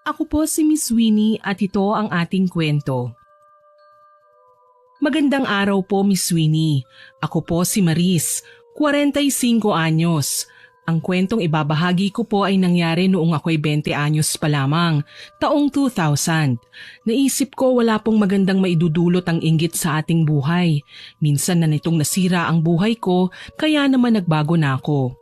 Ako po si Miss Winnie at ito ang ating kwento. Magandang araw po, Miss Winnie. Ako po si Maris, 45 anyos. Ang kwentong ibabahagi ko po ay nangyari noong ako'y 20 anyos pa lamang, taong 2000. Naisip ko wala pong magandang maidudulot ang inggit sa ating buhay. Minsan na nitong nasira ang buhay ko, kaya naman nagbago na ako.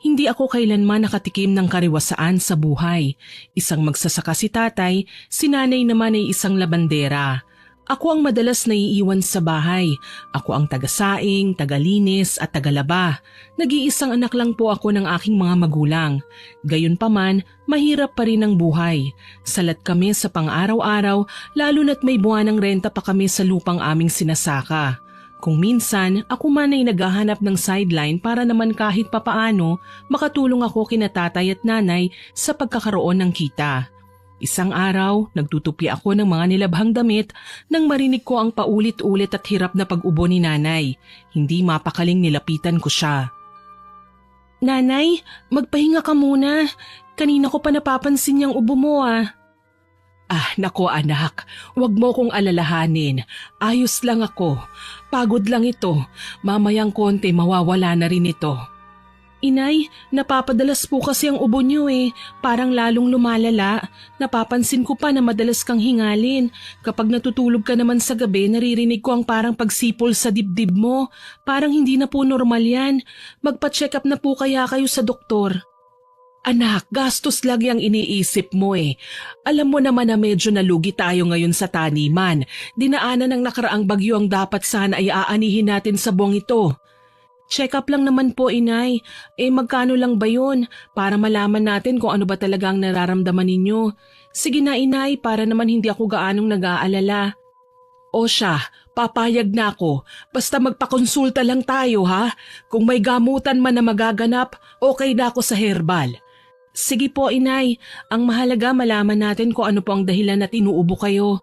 Hindi ako kailanman nakatikim ng kariwasaan sa buhay. Isang magsasaka si tatay, si nanay naman ay isang labandera. Ako ang madalas naiiwan sa bahay. Ako ang tagasaing, tagalinis at tagalaba. Nag-iisang anak lang po ako ng aking mga magulang. Gayunpaman, mahirap pa rin ang buhay. Salat kami sa pang-araw-araw, lalo na't may buwanang renta pa kami sa lupang aming sinasaka. Kung minsan, ako man ay naghahanap ng sideline para naman kahit papaano makatulong ako kina tatay at nanay sa pagkakaroon ng kita. Isang araw, nagtutupi ako ng mga nilabhang damit nang marinig ko ang paulit-ulit at hirap na pag-ubo ni nanay. Hindi mapakaling nilapitan ko siya. Nanay, magpahinga ka muna. Kanina ko pa napapansin yung ubo mo ah. Ah, nako anak, wag mo kong alalahanin. Ayos lang ako. Pagod lang ito. Mamayang konti mawawala na rin ito. Inay, napapadalas po kasi ang ubo niyo eh. Parang lalong lumalala. Napapansin ko pa na madalas kang hingalin. Kapag natutulog ka naman sa gabi, naririnig ko ang parang pagsipol sa dibdib mo. Parang hindi na po normal yan. Magpa-check up na po kaya kayo sa doktor. Anak, gastos lang yung iniisip mo eh. Alam mo naman na medyo nalugi tayo ngayon sa taniman. Dinaanan ng nakaraang bagyo ang dapat sana ay aanihin natin sa buwang ito. Check up lang naman po, inay. Magkano lang ba yun? Para malaman natin kung ano ba talaga ang nararamdaman ninyo. Sige na, inay, para naman hindi ako gaanong nag-aalala. O siya, papayag na ako. Basta magpakonsulta lang tayo ha. Kung may gamutan man na magaganap, okay na ako sa herbal. Sige po, inay. Ang mahalaga malaman natin kung ano po ang dahilan na inuubo kayo.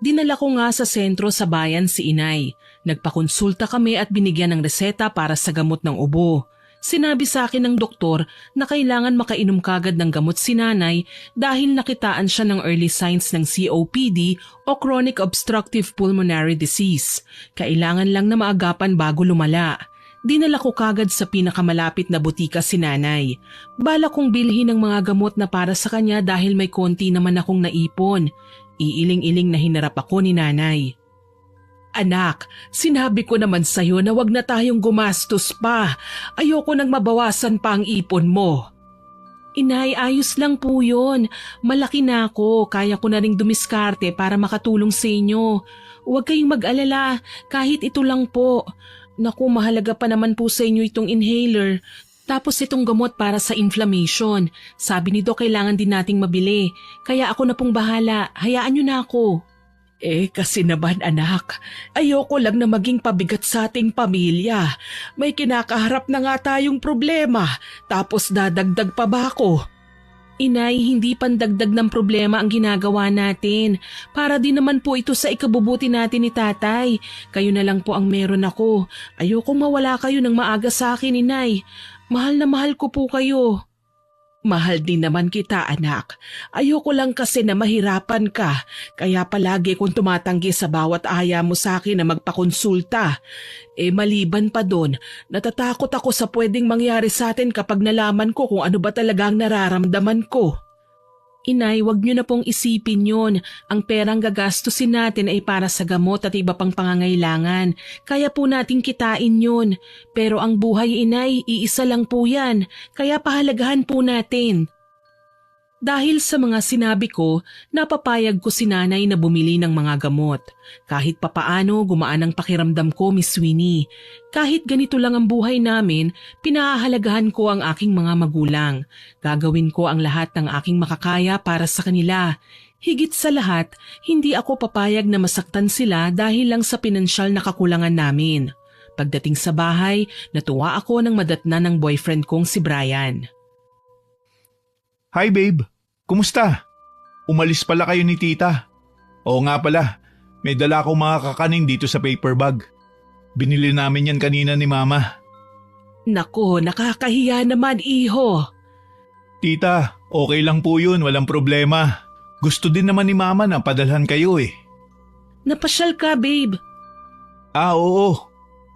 Dinala ko nga sa sentro sa bayan si inay. Nagpakonsulta kami at binigyan ng reseta para sa gamot ng ubo. Sinabi sa akin ng doktor na kailangan makainom kagad ng gamot si nanay dahil nakitaan siya ng early signs ng COPD o Chronic Obstructive Pulmonary Disease. Kailangan lang na maagapan bago lumala. Dinala ko kagad sa pinakamalapit na butika si nanay. Bala kong bilhin ng mga gamot na para sa kanya dahil may konti naman akong naipon. Iiling-iling na hinarap ako ni nanay. Anak, sinabi ko naman sa'yo na wag na tayong gumastos pa. Ayoko nang mabawasan pa ang ipon mo. Inay, ayos lang po yun. Malaki na ako, kaya ko na ring dumiskarte para makatulong sa inyo. Huwag kayong mag-alala, kahit ito lang po. Naku, mahalaga pa naman po sa inyo itong inhaler. Tapos itong gamot para sa inflammation. Sabi ni Doc kailangan din nating mabili. Kaya ako na pong bahala. Hayaan niyo na ako. Kasi naman anak, ayoko lang na maging pabigat sa ating pamilya. May kinakaharap na nga tayong problema. Tapos dadagdag pa ba ako? Inay, hindi pandagdag ng problema ang ginagawa natin. Para din naman po ito sa ikabubuti natin ni tatay. Kayo na lang po ang meron ako. Ayokong mawala kayo ng maaga sa akin, inay. Mahal na mahal ko po kayo. Mahal din naman kita, anak. Ayoko lang kasi na mahirapan ka. Kaya palagi kong tumatanggi sa bawat aya mo sa akin na magpakonsulta. Maliban pa doon, natatakot ako sa pwedeng mangyari sa atin kapag nalaman ko kung ano ba talaga ang nararamdaman ko. Inay, wag niyo na pong isipin yun. Ang perang gagastusin natin ay para sa gamot at iba pang pangangailangan. Kaya po nating kitain yun. Pero ang buhay, inay, iisa lang po yan. Kaya pahalagahan po natin. Dahil sa mga sinabi ko, napapayag ko si nanay na bumili ng mga gamot. Kahit papaano gumaan ang pakiramdam ko, Miss Winnie. Kahit ganito lang ang buhay namin, pinahahalagahan ko ang aking mga magulang. Gagawin ko ang lahat ng aking makakaya para sa kanila. Higit sa lahat, hindi ako papayag na masaktan sila dahil lang sa pinansyal na kakulangan namin. Pagdating sa bahay, natuwa ako nang madatnan ng boyfriend kong si Brian. Hi babe, kumusta? Umalis pala kayo ni tita. Oo nga pala, may dala akong mga kakaning dito sa paper bag. Binili namin yan kanina ni mama. Nako, nakakahiya naman iho. Tita, okay lang po yun, walang problema. Gusto din naman ni Mama na padalhan kayo eh. Napasyal ka, babe. Oo.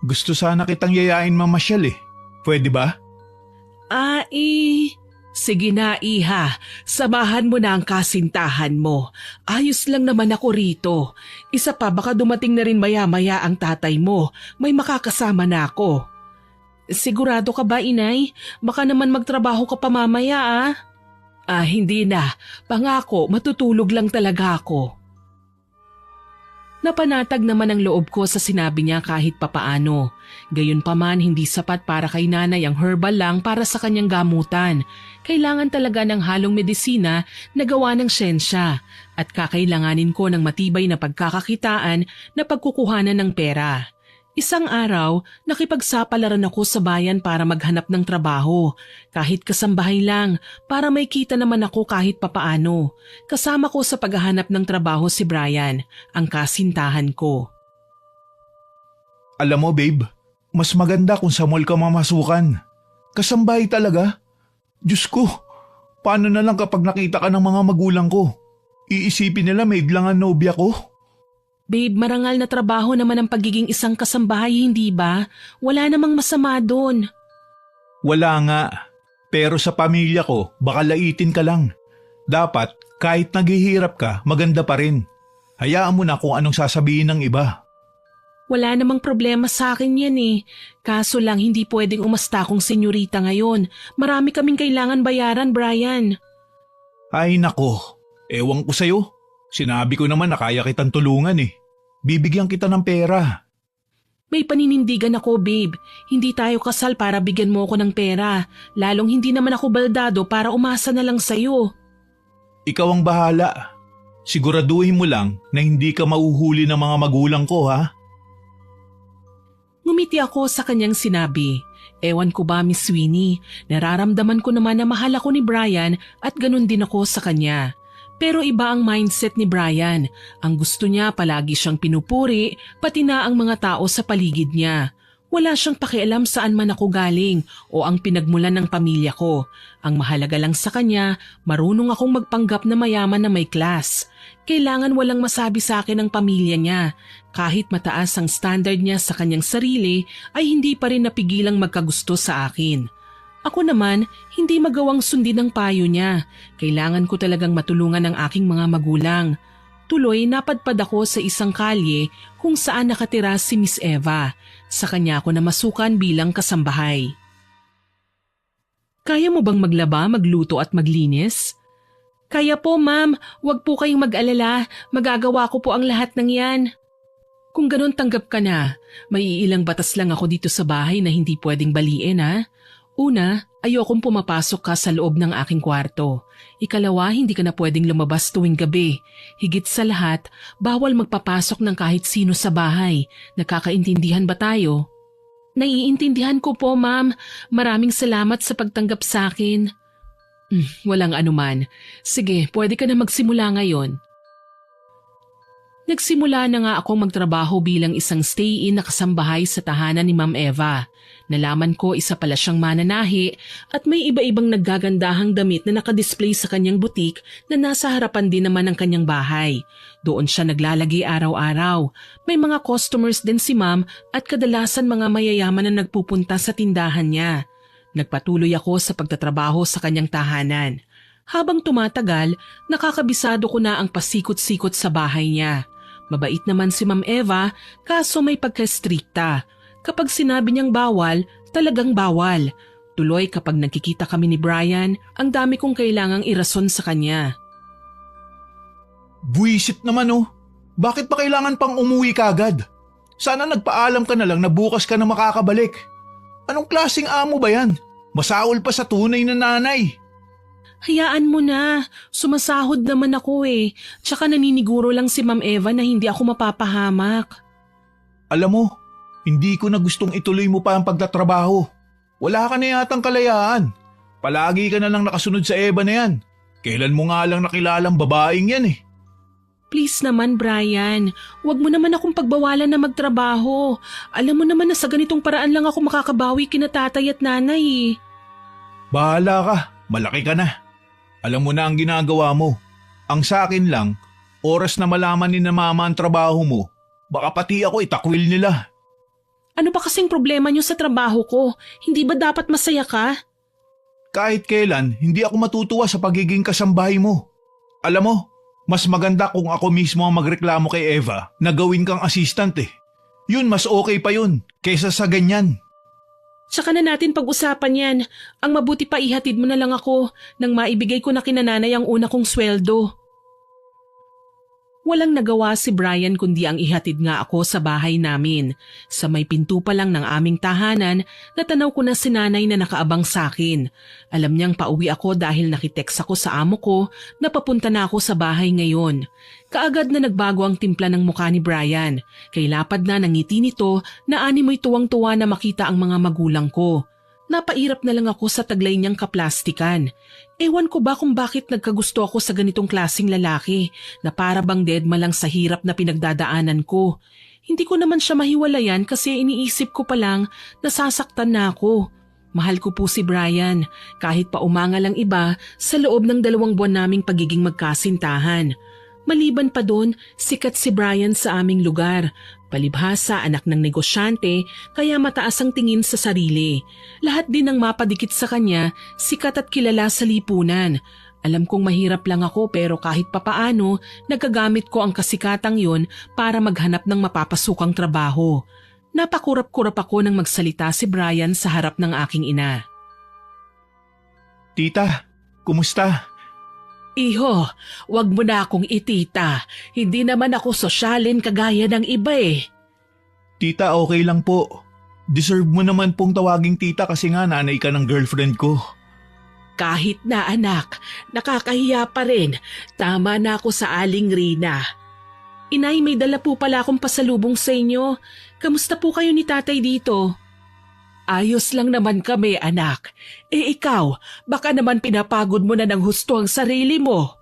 Gusto sana kitang yayain mamasyal eh. Pwede ba? Sige na, iha. Samahan mo na ang kasintahan mo. Ayos lang naman ako rito. Isa pa, baka dumating na rin maya-maya ang tatay mo. May makakasama na ako. Sigurado ka ba, inay? Baka naman magtrabaho ka pa mamaya, ah? Hindi na. Pangako, matutulog lang talaga ako. Napanatag naman ang loob ko sa sinabi niya kahit papaano. Gayunpaman hindi sapat para kay nanay ang herbal lang para sa kanyang gamutan. Kailangan talaga ng halong medisina na gawa ng siyensya at kakailanganin ko ng matibay na pagkakakitaan na pagkukuhanan ng pera. Isang araw, nakipagsapalaran ako sa bayan para maghanap ng trabaho. Kahit kasambahay lang, para may kita naman ako kahit papaano. Kasama ko sa paghahanap ng trabaho si Brian, ang kasintahan ko. Alam mo babe, mas maganda kung sa mall ka mamasukan. Kasambahay talaga. Diyos ko, paano na lang kapag nakita ka ng mga magulang ko? Iisipin nila may idlangan nobya ko. Babe, marangal na trabaho naman ang pagiging isang kasambahay, hindi ba? Wala namang masama doon. Wala nga, pero sa pamilya ko, baka laitin ka lang. Dapat, kahit naghihirap ka, maganda pa rin. Hayaan mo na kung anong sasabihin ng iba. Wala namang problema sa akin yan eh. Kaso lang hindi pwedeng umasta kong senyorita ngayon. Marami kaming kailangan bayaran, Brian. Ay nako, ewan ko sa'yo. Sinabi ko naman na kaya kitang tulungan eh. Bibigyan kita ng pera. May paninindigan ako, babe. Hindi tayo kasal para bigyan mo ako ng pera. Lalong hindi naman ako baldado para umasa na lang sa'yo. Ikaw ang bahala. Siguraduhin mo lang na hindi ka mauhuli ng mga magulang ko ha. Ngumiti ako sa kanyang sinabi. Ewan ko ba, Miss Sweeney, nararamdaman ko naman na mahal ako ni Brian at ganun din ako sa kanya. Pero iba ang mindset ni Brian. Ang gusto niya palagi siyang pinupuri, pati na ang mga tao sa paligid niya. Wala siyang pakialam saan man ako galing o ang pinagmulan ng pamilya ko. Ang mahalaga lang sa kanya, marunong akong magpanggap na mayaman na may class. Kailangan walang masabi sa akin ang pamilya niya. Kahit mataas ang standard niya sa kanyang sarili, ay hindi pa rin napigilang magkagusto sa akin. Ako naman, hindi magawang sundin ang payo niya. Kailangan ko talagang matulungan ang aking mga magulang. Tuloy, napadpad ako sa isang kalye kung saan nakatira si Miss Eva. Sa kanya ako namasukan bilang kasambahay. Kaya mo bang maglaba, magluto at maglinis? Kaya po, ma'am. Huwag po kayong mag-alala. Magagawa ko po ang lahat ng yan. Kung ganun, tanggap ka na. May ilang batas lang ako dito sa bahay na hindi pwedeng baliin, ha? Una, ayokong pumapasok ka sa loob ng aking kwarto. Ikalawa, hindi ka na pwedeng lumabas tuwing gabi. Higit sa lahat, bawal magpapasok ng kahit sino sa bahay. Nakakaintindihan ba tayo? Naiintindihan ko po, ma'am. Maraming salamat sa pagtanggap sa akin. Walang anuman. Sige, pwede ka na magsimula ngayon. Nagsimula na nga akong magtrabaho bilang isang stay-in na kasambahay sa tahanan ni Ma'am Eva. Nalaman ko isa pala siyang mananahi at may iba-ibang naggagandahang damit na nakadisplay sa kanyang butik na nasa harapan din naman ng kanyang bahay. Doon siya naglalagay araw-araw. May mga customers din si Ma'am at kadalasan mga mayayaman na nagpupunta sa tindahan niya. Nagpatuloy ako sa pagtatrabaho sa kanyang tahanan. Habang tumatagal, nakakabisado ko na ang pasikot-sikot sa bahay niya. Mabait naman si Ma'am Eva, kaso may pagka-strikta. Kapag sinabi niyang bawal, talagang bawal. Tuloy kapag nagkikita kami ni Brian, ang dami kong kailangang irason sa kanya. Buwisit naman oh. Bakit pa kailangan pang umuwi kagad? Sana nagpaalam ka na lang na bukas ka na makakabalik. Anong klaseng amo ba yan? Masaol pa sa tunay na nanay. Hayaan mo na. Sumasahod naman ako eh. Tsaka naniniguro lang si Ma'am Eva na hindi ako mapapahamak. Alam mo, hindi ko na gustong ituloy mo pa ang pagtatrabaho. Wala ka na yatang kalayaan. Palagi ka na lang nakasunod sa Eva na yan. Kailan mo nga lang nakilalang babaeng yan eh. Please naman, Brian. Huwag mo naman akong pagbawalan na magtrabaho. Alam mo naman na sa ganitong paraan lang ako makakabawi kina tatay at nanay eh. Bahala ka. Malaki ka na. Alam mo na ang ginagawa mo. Ang sa akin lang, oras na malaman ni na mama ang trabaho mo, baka pati ako itakwil nila. Ano ba kasing problema niyo sa trabaho ko? Hindi ba dapat masaya ka? Kahit kailan, hindi ako matutuwa sa pagiging kasambahay mo. Alam mo, mas maganda kung ako mismo ang magreklamo kay Eva na gawin kang assistant eh. Yun mas okay pa yun, kaysa sa ganyan. Tsaka na natin pag-usapan yan. Ang mabuti pa ihatid mo na lang ako nang maibigay ko na kinananay ang una kong sweldo. Walang nagawa si Brian kundi ang ihatid nga ako sa bahay namin. Sa may pinto pa lang ng aming tahanan, natanaw ko na si nanay na nakaabang sa akin. Alam niyang pauwi ako dahil nakitext ako sa amo ko na papunta na ako sa bahay ngayon. Kaagad na nagbago ang timpla ng mukha ni Brian. Kay lapad na ng ngiti nito na animoy tuwang-tuwa na makita ang mga magulang ko. Napairap na lang ako sa taglay niyang kaplastikan. Ewan ko ba kung bakit nagkagusto ako sa ganitong klaseng lalaki na para bang deadma lang sa hirap na pinagdadaanan ko. Hindi ko naman siya mahiwalayan kasi iniisip ko pa lang nasasaktan na ako. Mahal ko po si Brian kahit pa umangal ang iba sa loob ng 2 buwan naming pagiging magkasintahan. Maliban pa doon, sikat si Brian sa aming lugar. Palibhasa anak ng negosyante kaya mataas ang tingin sa sarili. Lahat din ng mapadikit sa kanya, sikat at kilala sa lipunan. Alam kong mahirap lang ako pero kahit papaano, nagagamit ko ang kasikatang yon para maghanap ng mapapasukang trabaho. Napakurap-kurap ako nang magsalita si Brian sa harap ng aking ina. Tita, kumusta? Iho, wag mo na akong itita. Hindi naman ako sosyalin kagaya ng iba eh. Tita, okay lang po. Deserve mo naman pong tawaging tita kasi nga nanay ka ng girlfriend ko. Kahit na anak, nakakahiya pa rin. Tama na ako sa Aling Rina. Inay, may dala po pala akong pasalubong sa inyo. Kamusta po kayo ni tatay dito? Ayos lang naman kami, anak. Ikaw, baka naman pinapagod mo na ng husto ang sarili mo.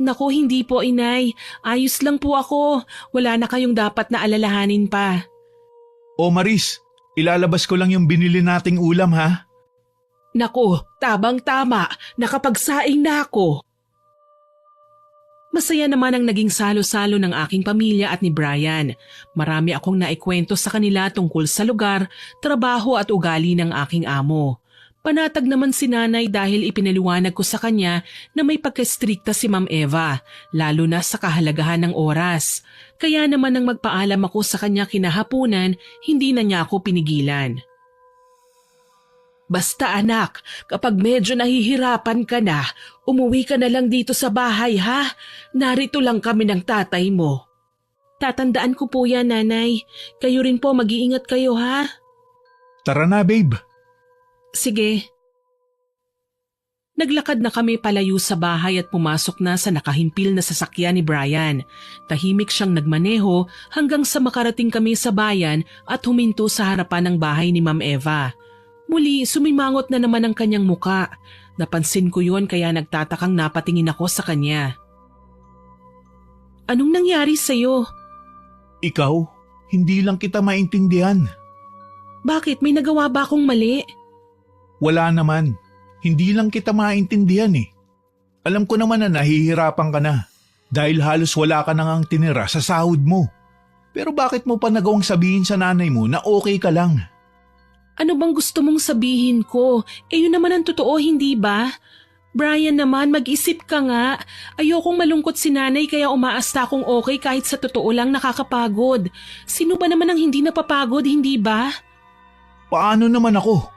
Naku, hindi po, inay. Ayos lang po ako. Wala na kayong dapat na alalahanin pa. O Maris, ilalabas ko lang yung binili nating ulam ha? Naku, tabang-tama. Nakapagsaing na ako. Masaya naman ang naging salo-salo ng aking pamilya at ni Brian. Marami akong naikwento sa kanila tungkol sa lugar, trabaho at ugali ng aking amo. Panatag naman si nanay dahil ipinaliwanag ko sa kanya na may pagkastrikta si Ma'am Eva, lalo na sa kahalagahan ng oras. Kaya naman nang magpaalam ako sa kanya kinahapunan, hindi na niya ako pinigilan. Basta anak, kapag medyo nahihirapan ka na, umuwi ka na lang dito sa bahay ha? Narito lang kami ng tatay mo. Tatandaan ko po yan, nanay. Kayo rin po, mag-iingat kayo ha? Tara na, babe. Sige. Naglakad na kami palayo sa bahay at pumasok na sa nakahimpil na sasakyan ni Brian. Tahimik siyang nagmaneho hanggang sa makarating kami sa bayan at huminto sa harapan ng bahay ni Ma'am Eva. Muli, sumimangot na naman ang kanyang muka. Napansin ko yon kaya nagtatakang napatingin ako sa kanya. Anong nangyari sa'yo? Ikaw, hindi lang kita maintindihan. Bakit? May nagawa ba akong mali? Wala naman. Hindi lang kita maintindihan eh. Alam ko naman na nahihirapan ka na dahil halos wala ka nang tinira sa sahod mo. Pero bakit mo pa nagawang sabihin sa nanay mo na okay ka lang? Ano bang gusto mong sabihin ko? Yun naman ang totoo, hindi ba? Brian naman, mag-isip ka nga. Ayokong malungkot si nanay kaya umaasta akong okay kahit sa totoo lang nakakapagod. Sino ba naman ang hindi napapagod, hindi ba? Paano naman ako?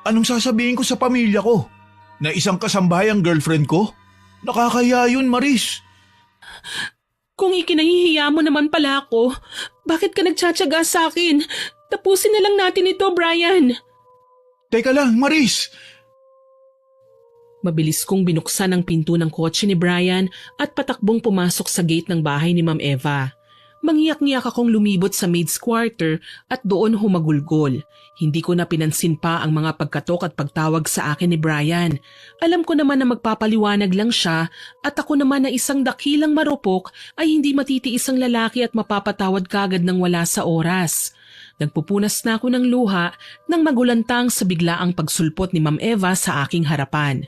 Anong sasabihin ko sa pamilya ko? Na isang kasambahay ang girlfriend ko? Nakakaya yun, Maris. Kung ikinahihiya mo naman pala ako, bakit ka nagtsatsaga sa akin? Tapusin na lang natin ito, Brian. Teka lang, Maris! Mabilis kong binuksan ang pinto ng kotse ni Brian at patakbong pumasok sa gate ng bahay ni Ma'am Eva. Mangyak-ngyak akong lumibot sa maid's quarter at doon humagulgol. Hindi ko na pinansin pa ang mga pagkatok at pagtawag sa akin ni Brian. Alam ko naman na magpapaliwanag lang siya at ako naman na isang dakilang marupok ay hindi matitiis ang lalaki at mapapatawad kagad ng wala sa oras. Nagpupunas na ako ng luha nang magulantang sa biglaang pagsulpot ni Ma'am Eva sa aking harapan.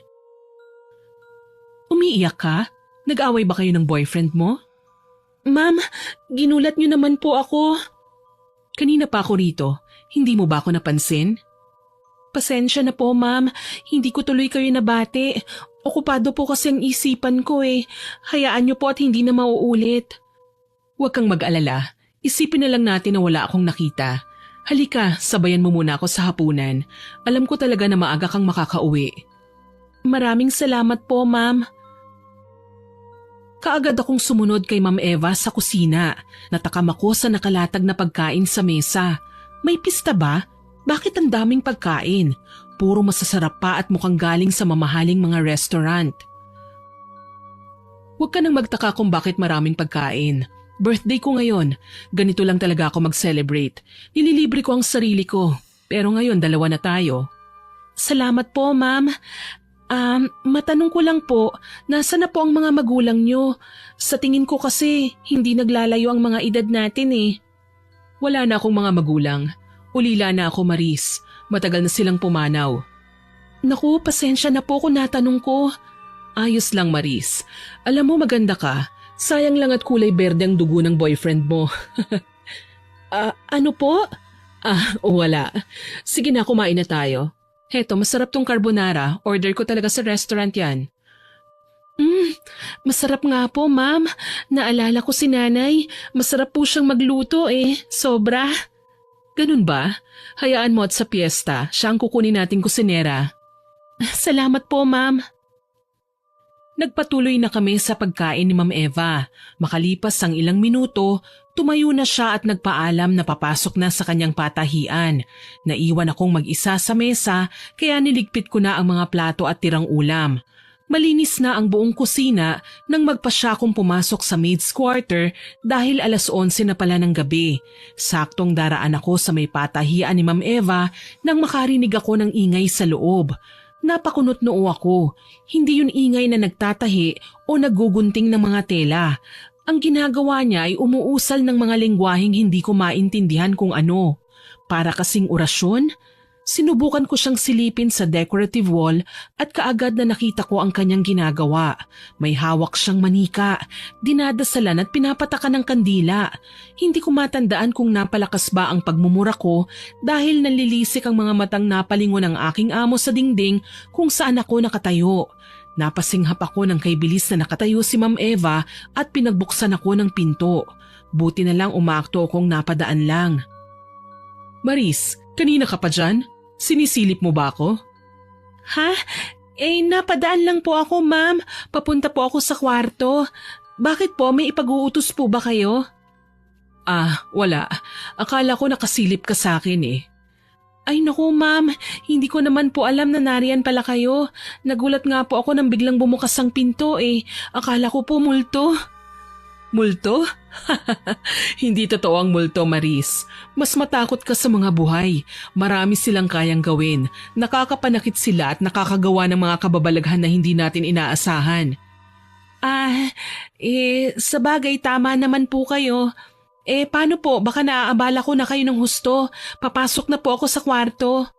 Umiiyak ka? Nag-away ba kayo ng boyfriend mo? Ma'am, ginulat niyo naman po ako. Kanina pa ako rito. Hindi mo ba ako napansin? Pasensya na po, ma'am. Hindi ko tuloy kayo nabati. Okupado po kasi ang isipan ko eh. Hayaan niyo po at hindi na mauulit. Huwag kang mag-alala. Isipin na lang natin na wala akong nakita. Halika, sabayan mo muna ako sa hapunan. Alam ko talaga na maaga kang makakauwi. Maraming salamat po, ma'am. Kaagad akong sumunod kay Ma'am Eva sa kusina. Natakam ako sa nakalatag na pagkain sa mesa. May pista ba? Bakit ang daming pagkain? Puro masasarap pa at mukhang galing sa mamahaling mga restaurant. Huwag ka nang magtaka kung bakit maraming pagkain. Birthday ko ngayon. Ganito lang talaga ako mag-celebrate. Nililibre ko ang sarili ko. Pero ngayon 2 na tayo. Salamat po, ma'am. Matanong ko lang po, nasa na po ang mga magulang nyo? Sa tingin ko kasi, hindi naglalayo ang mga edad natin eh. Wala na akong mga magulang. Ulila na ako, Maris. Matagal na silang pumanaw. Naku, pasensya na po kung natanong ko. Ayos lang, Maris. Alam mo maganda ka. Sayang lang at kulay berde ang dugo ng boyfriend mo. Ano po? Wala. Sige na, kumain na tayo. Heto, masarap tong carbonara. Order ko talaga sa restaurant yan. Masarap nga po, ma'am. Naalala ko si nanay. Masarap po siyang magluto eh. Sobra. Ganun ba? Hayaan mo at sa piyesta. Siya ang kukunin nating kusinera. Salamat po, ma'am. Nagpatuloy na kami sa pagkain ni Ma'am Eva. Makalipas ang ilang minuto, tumayo na siya at nagpaalam na papasok na sa kanyang patahian. Naiwan akong mag-isa sa mesa kaya niligpit ko na ang mga plato at tirang ulam. Malinis na ang buong kusina nang magpa siya akong pumasok sa maid's quarter dahil 11:00 na pala ng gabi. Saktong daraan ako sa may patahian ni Ma'am Eva nang makarinig ako ng ingay sa loob. Napakunot noo ako. Hindi yun ingay na nagtatahi o nagugunting ng mga tela. Ang ginagawa niya ay umuusal ng mga lengguaheng hindi ko maintindihan kung ano. Para kasing orasyon? Sinubukan ko siyang silipin sa decorative wall at kaagad na nakita ko ang kanyang ginagawa. May hawak siyang manika, dinadasalan at pinapatakan ng kandila. Hindi ko matandaan kung napalakas ba ang pagmumura ko dahil nalilisik ang mga matang napalingon ng aking amo sa dingding kung saan ako nakatayo. Napasinghap ako ng kaibilis na nakatayo si Ma'am Eva at pinagbuksan ako ng pinto. Buti na lang umakto akong napadaan lang. Maris, kanina ka pa dyan? Sinisilip mo ba ako? Ha? Napadaan lang po ako, ma'am. Papunta po ako sa kwarto. Bakit po? May ipag-uutos po ba kayo? Wala. Akala ko nakasilip ka sa akin eh. Ay naku, ma'am. Hindi ko naman po alam na nariyan pala kayo. Nagulat nga po ako nang biglang bumukas ang pinto eh. Akala ko po multo. Multo? Hindi totoo ang multo, Maris. Mas matakot ka sa mga buhay. Marami silang kayang gawin. Nakakapanakit sila at nakakagawa ng mga kababalaghan na hindi natin inaasahan. Sa bagay tama naman po kayo. Paano po? Baka naaabala ko na kayo ng husto. Papasok na po ako sa kwarto.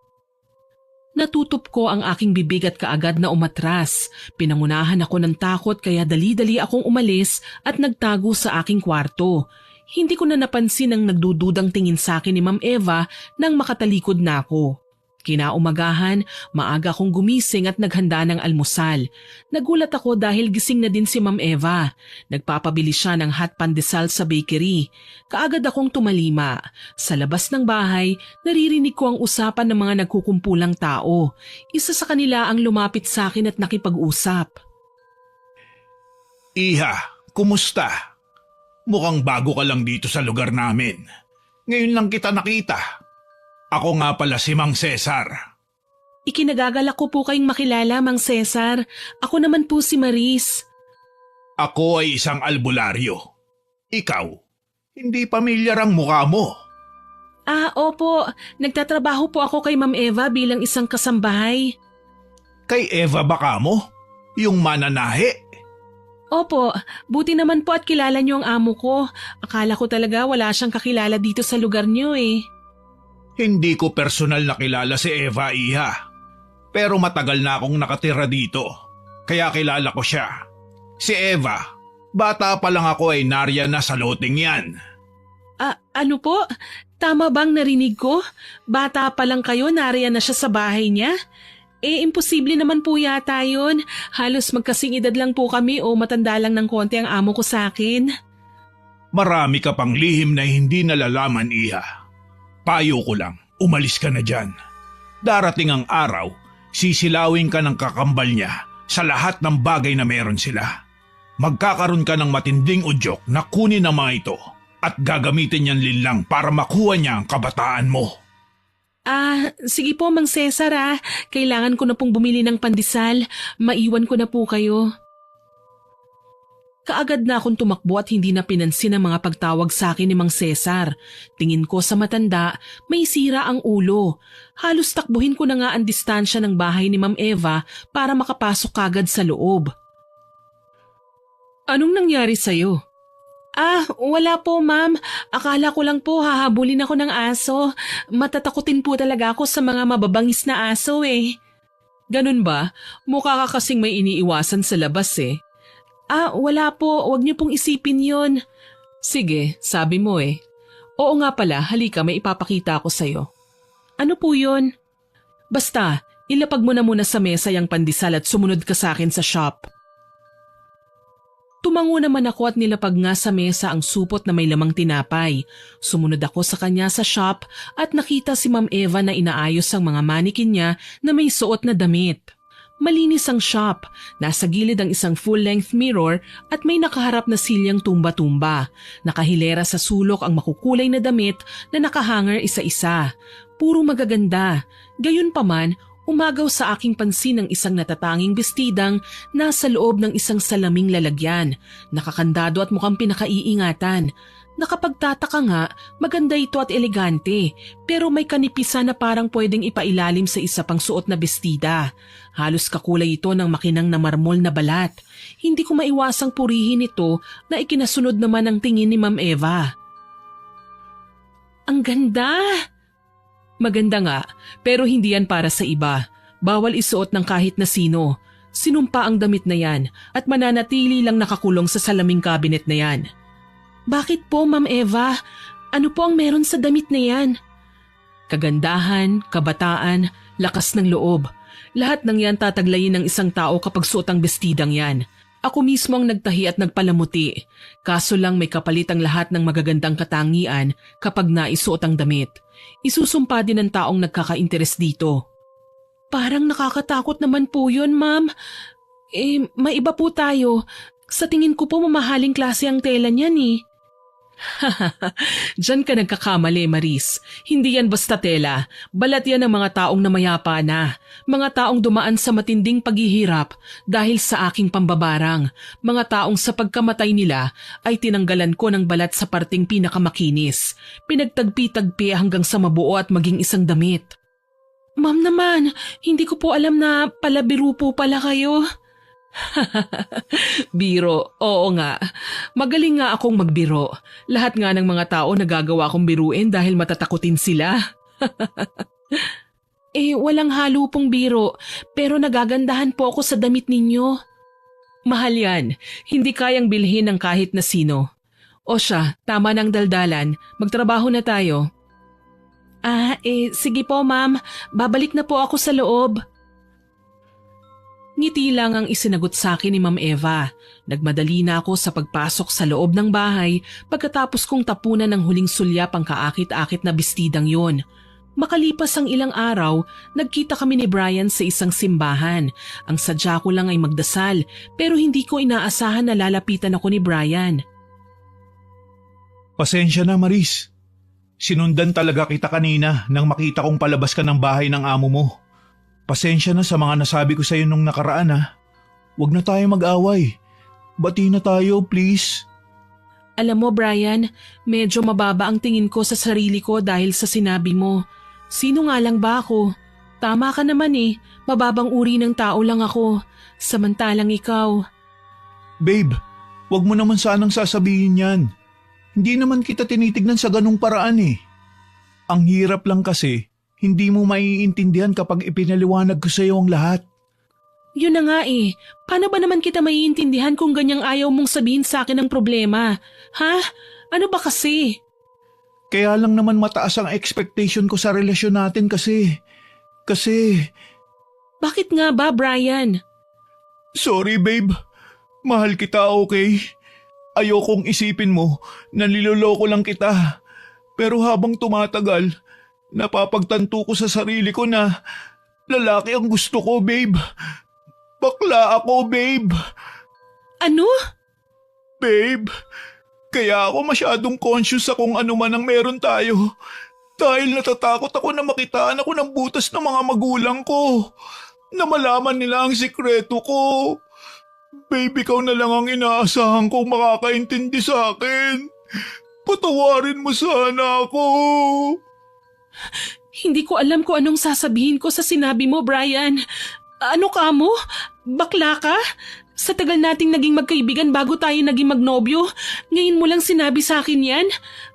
Natutup ko ang aking bibig at kaagad na umatras. Pinangunahan ako ng takot kaya dali-dali akong umalis at nagtago sa aking kwarto. Hindi ko na napansin ang nagdududang tingin sa akin ni Ma'am Eva nang makatalikod na ako. Kinaumagahan, maaga akong gumising at naghanda ng almusal. Nagulat ako dahil gising na din si Ma'am Eva. Nagpapabili siya ng hot pandesal sa bakery. Kaagad akong tumalima. Sa labas ng bahay, naririnig ko ang usapan ng mga nagkukumpulang tao. Isa sa kanila ang lumapit sa akin at nakipag-usap. Iha, kumusta? Mukhang bago ka lang dito sa lugar namin. Ngayon lang kita nakita. Ako nga pala si Mang Cesar. Ikinagagalak ko po kayong makilala, Mang Cesar. Ako naman po si Maris. Ako ay isang albularyo. Ikaw, hindi pamilyar ang mukha mo. Opo. Nagtatrabaho po ako kay Ma'am Eva bilang isang kasambahay. Kay Eva baka mo? Yung mananahe? Opo, buti naman po at kilala niyo ang amo ko. Akala ko talaga wala siyang kakilala dito sa lugar niyo eh. Hindi ko personal nakilala si Eva, Iha. Pero matagal na akong nakatira dito. kaya kilala ko siya. Si Eva, bata pa lang ako ay nariyan na sa loting yan. Ano po? Tama bang narinig ko? Bata pa lang kayo, nariyan na siya sa bahay niya? Imposible naman po yata yun. Halos magkasing edad lang po kami o matanda lang ng konti ang amo ko sa akin. Marami ka pang lihim na hindi nalalaman, Iha. Payo ko lang, umalis ka na dyan. Darating ang araw, sisilawin ka ng kakambal niya sa lahat ng bagay na meron sila. Magkakaroon ka ng matinding udyok na kunin ang mga ito at gagamitin niyan linlang para makuha niya ang kabataan mo. Sige po Mang Cesar Kailangan ko na pong bumili ng pandesal. Maiwan ko na po kayo. Kaagad na akong tumakbo at hindi na pinansin ang mga pagtawag sa akin ni Mang Cesar. Tingin ko sa matanda, may sira ang ulo. Halos takbuhin ko na nga ang distansya ng bahay ni Ma'am Eva para makapasok kagad sa loob. Anong nangyari sa'yo? Wala po ma'am. Akala ko lang po hahabulin ako ng aso. Matatakutin po talaga ako sa mga mababangis na aso Ganun ba? Mukha ka kasing may iniiwasan sa labas Wala po. Huwag niyo pong isipin yon. Sige, sabi mo Oo nga pala, halika may ipapakita ako sa'yo. Ano po yon? Basta, ilapag mo na muna sa mesa yung pandesal at sumunod ka sa akin sa shop. Tumango naman ako at nilapag nga sa mesa ang supot na may lamang tinapay. Sumunod ako sa kanya sa shop at nakita si Ma'am Eva na inaayos ang mga manikin niya na may suot na damit. Malinis ang shop, nasa gilid ang isang full-length mirror at may nakaharap na silyang tumba-tumba. Nakahilera sa sulok ang makukulay na damit na nakahanger isa-isa. Puro magaganda. Gayunpaman, umagaw sa aking pansin ang isang natatanging bestidang nasa loob ng isang salaming lalagyan. Nakakandado at mukhang pinakaiingatan. Nakapagtataka nga, maganda ito at elegante, pero may kanipisan na parang pwedeng ipailalim sa isa pang suot na bestida. Halos kakulay ito ng makinang na marmol na balat. Hindi ko maiwasang purihin ito na ikinasunod naman ang tingin ni Ma'am Eva. Ang ganda! Maganda nga, pero hindi yan para sa iba. Bawal isuot ng kahit na sino. Sinumpa ang damit na yan at mananatili lang nakakulong sa salaming cabinet na yan. Bakit po, Ma'am Eva? Ano po ang meron sa damit na yan? Kagandahan, kabataan, lakas ng loob. Lahat ng yan tataglayin ng isang tao kapag suot ang bestidang yan. Ako mismo ang nagtahi at nagpalamuti. Kaso lang may kapalit ang lahat ng magagandang katangian kapag naisuot ang damit. Isusumpa din ng taong nagkaka-interes dito. Parang nakakatakot naman po yun, ma'am. May iba po tayo. Sa tingin ko po mamahaling klase ang tela niyan Diyan ka nagkakamali, Maris. Hindi yan basta tela. Balat yan ng mga taong namayapa na. Mga taong dumaan sa matinding paghihirap dahil sa aking pambabarang. Mga taong sa pagkamatay nila ay tinanggalan ko ng balat sa parting pinakamakinis. Pinagtagpi-tagpi hanggang sa mabuo at maging isang damit. Ma'am naman, hindi ko po alam na palabiro po pala kayo. Biro, oo nga. Magaling nga akong magbiro. Lahat nga ng mga tao nagagawa kong biruin dahil matatakutin sila. Walang halo pong biro, pero nagagandahan po ako sa damit ninyo. Mahal yan, hindi kayang bilhin ng kahit na sino. O siya, tama ng daldalan, magtrabaho na tayo. Sige po ma'am, babalik na po ako sa loob. Ngiti lang ang isinagot sa akin ni Ma'am Eva. Nagmadali na ako sa pagpasok sa loob ng bahay pagkatapos kong tapunan ng huling sulyap ang kaakit-akit na bestidang yon. Makalipas ang ilang araw, nagkita kami ni Brian sa isang simbahan. Ang sadya ko lang ay magdasal pero hindi ko inaasahan na lalapitan ako ni Brian. Pasensya na, Maris. Sinundan talaga kita kanina nang makita kong palabas ka ng bahay ng amo mo. Pasensya na sa mga nasabi ko sa iyo nung nakaraan Huwag na tayo mag-away. Bati na tayo, please. Alam mo Brian, medyo mababa ang tingin ko sa sarili ko dahil sa sinabi mo. Sino nga lang ba ako? Tama ka naman mababang uri ng tao lang ako. Samantalang ikaw. Babe, wag mo naman sanang sasabihin yan. Hindi naman kita tinitignan sa ganung paraan Ang hirap lang kasi, hindi mo maiintindihan kapag ipinaliwanag ko sa iyo ang lahat. Yun na nga eh. Paano ba naman kita maiintindihan kung ganyang ayaw mong sabihin sa akin ng problema? Ha? Ano ba kasi? Kaya lang naman mataas ang expectation ko sa relasyon natin kasi... Bakit nga ba, Brian? Sorry babe, mahal kita okay? Ayokong isipin mo na niloloko lang kita. Pero habang tumatagal, napapagtanto ko sa sarili ko na lalaki ang gusto ko babe. Bakla ako babe. Ano? Babe, kaya ako masyadong conscious sa kung ano man ang meron tayo. Dahil natatakot ako na makitaan ako ng butas ng mga magulang ko. Na malaman nila ang sikreto ko. Babe, ikaw na lang ang inaasahan kong makakaintindi sa akin. Patawarin mo sana ako. Hindi ko alam kung anong sasabihin ko sa sinabi mo, Brian. Ano ka mo? Bakla ka? Sa tagal nating naging magkaibigan bago tayo naging magnobyo, ngayon mo lang sinabi sa akin yan?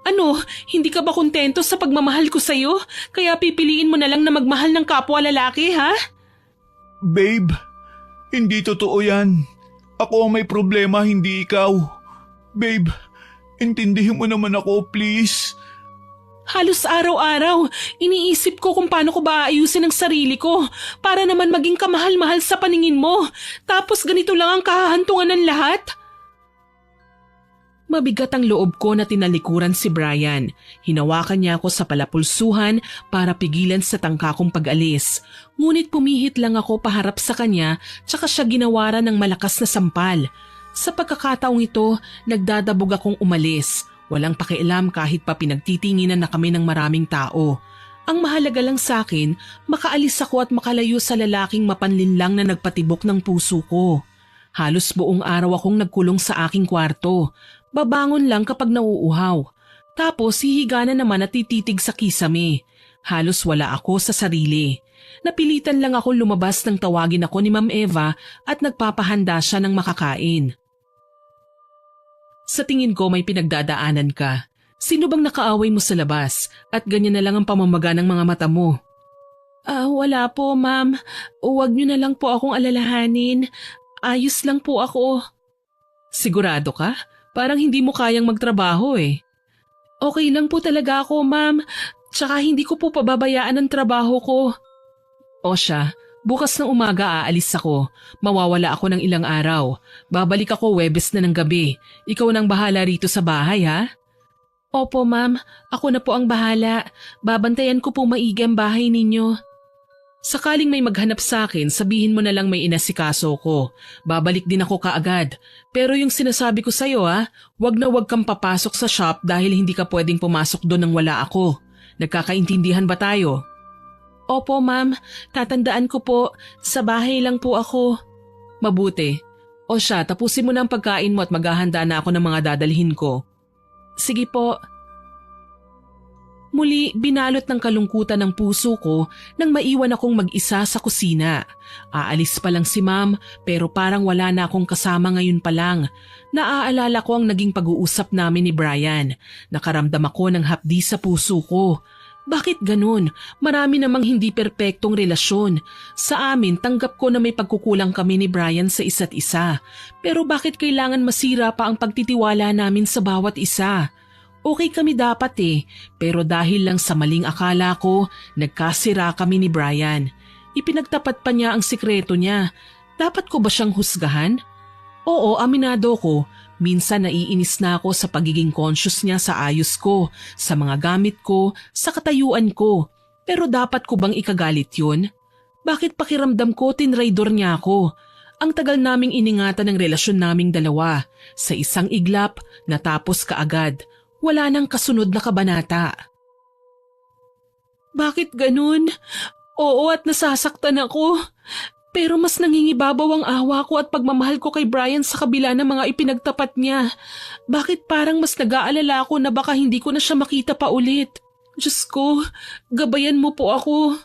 Ano, hindi ka ba kontento sa pagmamahal ko sa'yo? Kaya pipiliin mo na lang na magmahal ng kapwa lalaki, ha? Babe, hindi totoo yan. Ako ang may problema, hindi ikaw. Babe, intindihin mo naman ako, please. Halos araw-araw, iniisip ko kung paano ko ba aayusin ang sarili ko para naman maging kamahal-mahal sa paningin mo. Tapos ganito lang ang kahahantungan ng lahat? Mabigat ang loob ko na tinalikuran si Brian. Hinawakan niya ako sa palapulsuhan para pigilan sa tangka kong pag-alis. Ngunit pumihit lang ako paharap sa kanya tsaka siya ginawaran ng malakas na sampal. Sa pagkakataong ito, nagdadabog akong umalis. Walang pakialam kahit pa pinagtitinginan na kami ng maraming tao. Ang mahalaga lang sa akin, makaalis ako at makalayo sa lalaking mapanlinlang na nagpatibok ng puso ko. Halos buong araw akong nagkulong sa aking kwarto. Babangon lang kapag nauuhaw. Tapos hihiga na naman at tititig sa kisame. Halos wala ako sa sarili. Napilitan lang ako lumabas nang tawagin ako ni Ma'am Eva at nagpapahanda siya ng makakain. Sa tingin ko may pinagdadaanan ka. Sino bang nakaaway mo sa labas at ganyan na lang ang pamamaga ng mga mata mo? Wala po, ma'am. Huwag niyo na lang po akong alalahanin. Ayos lang po ako. Sigurado ka? Parang hindi mo kayang magtrabaho eh. Okay lang po talaga ako, ma'am. Tsaka hindi ko po pababayaan ang trabaho ko. O siya, bukas ng umaga aalis ako. Mawawala ako ng ilang araw. Babalik ako Huwebes na ng gabi. Ikaw nang bahala rito sa bahay, ha? Opo, ma'am. Ako na po ang bahala. Babantayan ko po maigi ang bahay ninyo. Sakaling may maghanap sa akin, sabihin mo na lang may inasikaso ko. Babalik din ako kaagad. Pero yung sinasabi ko sa'yo, ha? Wag na wag kang papasok sa shop dahil hindi ka pwedeng pumasok doon nang wala ako. Nagkakaintindihan ba tayo? Opo, ma'am. Tatandaan ko po. Sa bahay lang po ako. Mabuti. O siya, tapusin mo na ang pagkain mo at maghahanda na ako ng mga dadalhin ko. Sige po. Muli, binalot ng kalungkutan ng puso ko nang maiwan akong mag-isa sa kusina. Aalis pa lang si ma'am pero parang wala na akong kasama ngayon pa lang. Naaalala ko ang naging pag-uusap namin ni Brian. Nakaramdam ako ng hapdi sa puso ko. Bakit ganun? Marami namang hindi perpektong relasyon. Sa amin, tanggap ko na may pagkukulang kami ni Brian sa isa't isa. Pero bakit kailangan masira pa ang pagtitiwala namin sa bawat isa? Okay kami dapat pero dahil lang sa maling akala ko, nagkasira kami ni Brian. Ipinagtapat pa niya ang sikreto niya. Dapat ko ba siyang husgahan? Oo, aminado ko. Minsan naiinis na ako sa pagiging conscious niya sa ayos ko, sa mga gamit ko, sa katayuan ko. Pero dapat ko bang ikagalit yun? Bakit pakiramdam ko tinraidor niya ako? Ang tagal naming iningatan ng relasyon naming dalawa. Sa isang iglap, natapos kaagad. Wala nang kasunod na kabanata. Bakit ganun? Oo at nasasaktan ako. Pero mas nangingibabaw ang awa ko at pagmamahal ko kay Brian sa kabila ng mga ipinagtapat niya. Bakit parang mas nag-aalala ako na baka hindi ko na siya makita pa ulit? Diyos ko, gabayan mo po ako.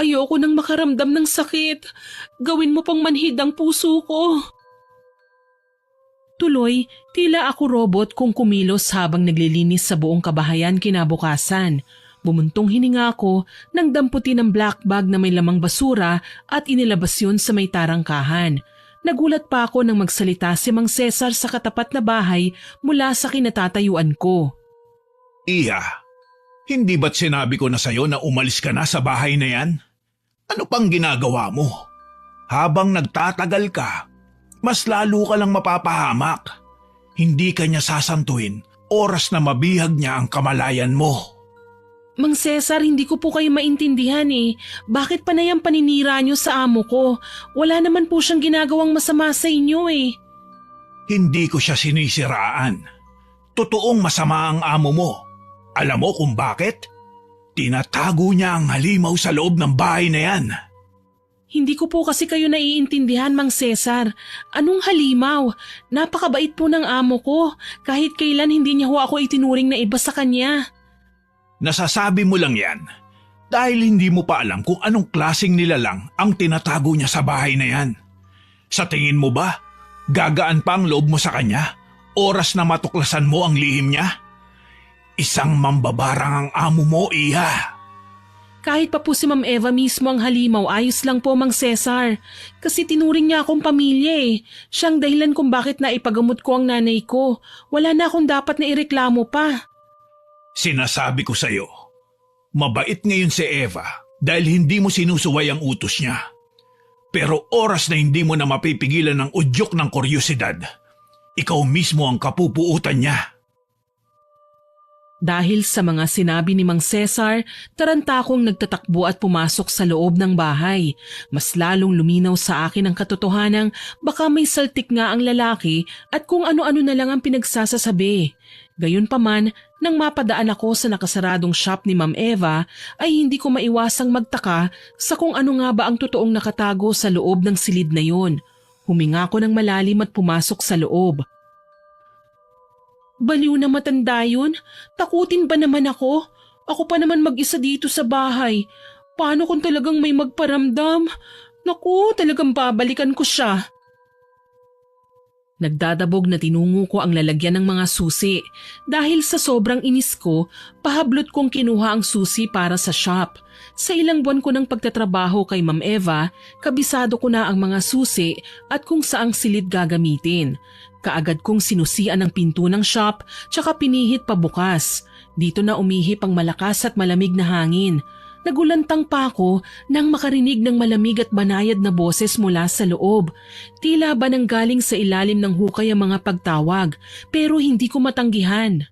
Ayoko nang makaramdam ng sakit. Gawin mo pang manhid ang puso ko. Tuloy, tila ako robot kung kumilos habang naglilinis sa buong kabahayan kinabukasan. Bumuntong hininga ako nang damputin ng black bag na may lamang basura at inilabas yun sa may tarangkahan. Nagulat pa ako nang magsalita si Mang Cesar sa katapat na bahay mula sa kinatatayuan ko. Iya, hindi ba't sinabi ko na sa'yo na umalis ka na sa bahay na yan? Ano pang ginagawa mo? Habang nagtatagal ka, mas lalo ka lang mapapahamak. Hindi ka niya sasantuin oras na mabihag niya ang kamalayan mo. Mang Cesar, hindi ko po kayo maintindihan eh. Bakit pa na yan paninira niyo sa amo ko? Wala naman po siyang ginagawang masama sa inyo eh. Hindi ko siya sinisiraan. Totoong masama ang amo mo. Alam mo kung bakit? Tinatago niya ang halimaw sa loob ng bahay na yan. Hindi ko po kasi kayo naiintindihan, Mang Cesar. Anong halimaw? Napakabait po ng amo ko. Kahit kailan hindi niya ho ako itinuring na iba sa kanya. Nasasabi mo lang yan dahil hindi mo pa alam kung anong klaseng nilalang ang tinatago niya sa bahay na yan. Sa tingin mo ba, gagaan pa ang loob mo sa kanya oras na matuklasan mo ang lihim niya? Isang mambabarang ang amo mo, Iha. Kahit pa po si Ma'am Eva mismo ang halimaw, ayos lang po, Mang Cesar. Kasi tinuring niya akong pamilya eh. Siyang dahilan kung bakit naipagamot ko ang nanay ko. Wala na akong dapat na ireklamo pa. Sinasabi ko sa'yo, mabait ngayon si Eva dahil hindi mo sinusuway ang utos niya. Pero oras na hindi mo na mapipigilan ng udyok ng kuryosidad, ikaw mismo ang kapupuutan niya. Dahil sa mga sinabi ni Mang Cesar, taranta akong nagtatakbo at pumasok sa loob ng bahay. Mas lalong luminaw sa akin ang katotohanang baka may saltik nga ang lalaki at kung ano-ano na lang ang pinagsasasabi. Gayunpaman, nang mapadaan ako sa nakasaradong shop ni Ma'am Eva, ay hindi ko maiwasang magtaka sa kung ano nga ba ang totoong nakatago sa loob ng silid na yon. Huminga ko ng malalim at pumasok sa loob. Baliw na matanda yun? Takutin ba naman ako? Ako pa naman mag-isa dito sa bahay. Paano kung talagang may magparamdam? Naku, talagang babalikan ko siya. Nagdadabog na tinungo ko ang lalagyan ng mga susi. Dahil sa sobrang inis ko, pahablot kong kinuha ang susi para sa shop. Sa ilang buwan ko ng pagtatrabaho kay Ma'am Eva, kabisado ko na ang mga susi at kung saang silid gagamitin. Kaagad kong sinusian ang pinto ng shop tsaka pinihit pabukas. Dito na umihip ang malakas at malamig na hangin. Nagulantang pa ako nang makarinig ng malamig at banayad na boses mula sa loob. Tila ba nanggaling sa ilalim ng hukay ang mga pagtawag pero hindi ko matanggihan.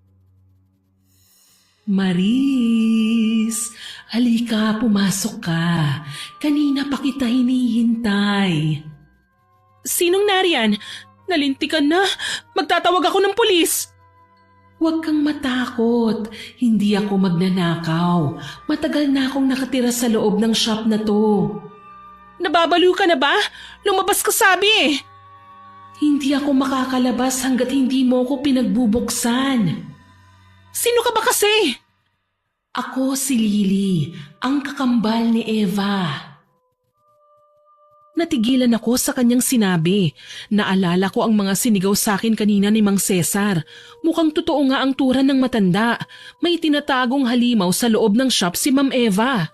Maris, halika, pumasok ka. Kanina pa kita hinihintay. Sinong nariyan? Nalintikan na. Magtatawag ako ng pulis. Huwag kang matakot. Hindi ako magnanakaw. Matagal na akong nakatira sa loob ng shop na to. Nababaliw ka na ba? Lumabas ka sabi eh. Hindi ako makakalabas hanggat hindi mo ako pinagbubuksan. Sino ka ba kasi? Ako si Lily, ang kakambal ni Eva. Natigilan ako sa kanyang sinabi. Naalala ko ang mga sinigaw sa akin kanina ni Mang Cesar. Mukhang totoo nga ang tura ng matanda. May tinatagong halimaw sa loob ng shop si Ma'am Eva.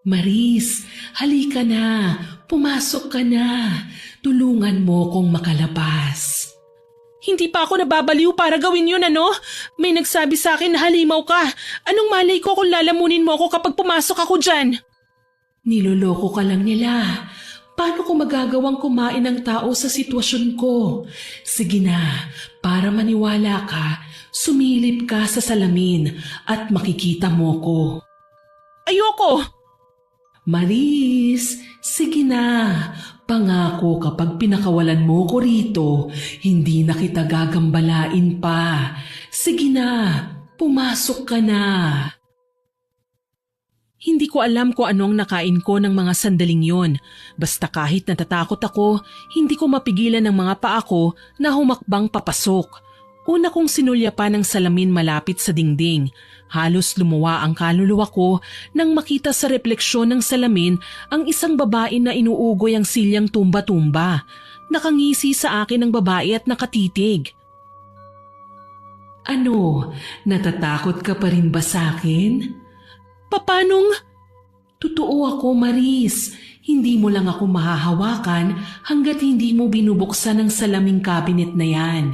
Maris, halika na. Pumasok ka na. Tulungan mo kong makalabas. Hindi pa ako nababaliw para gawin yun, ano? May nagsabi sa akin na halimaw ka. Anong malay ko kung lalamunin mo ako kapag pumasok ako dyan? Niloloko ka lang nila. Paano ko magagawang kumain ng tao sa sitwasyon ko? Sige na, para maniwala ka, sumilip ka sa salamin at makikita mo ko. Ayoko! Maris, sige na. Pangako kapag pinakawalan mo ko rito, hindi na kita gagambalain pa. Sige na, pumasok ka na. Hindi ko alam kung ano ang nakain ko ng mga sandaling yon. Basta kahit natatakot ako, hindi ko mapigilan ng mga paa ko na humakbang papasok. Una kong sinulyapan ng salamin malapit sa dingding. Halos lumuwa ang kaluluwa ko nang makita sa refleksyon ng salamin ang isang babae na inuugoy ang silyang tumba-tumba. Nakangisi sa akin ang babae at nakatitig. Ano, natatakot ka pa rin ba sa akin? Papanong? Totoo ako, Maris. Hindi mo lang ako mahahawakan hanggat hindi mo binubuksan ang salaming cabinet na yan.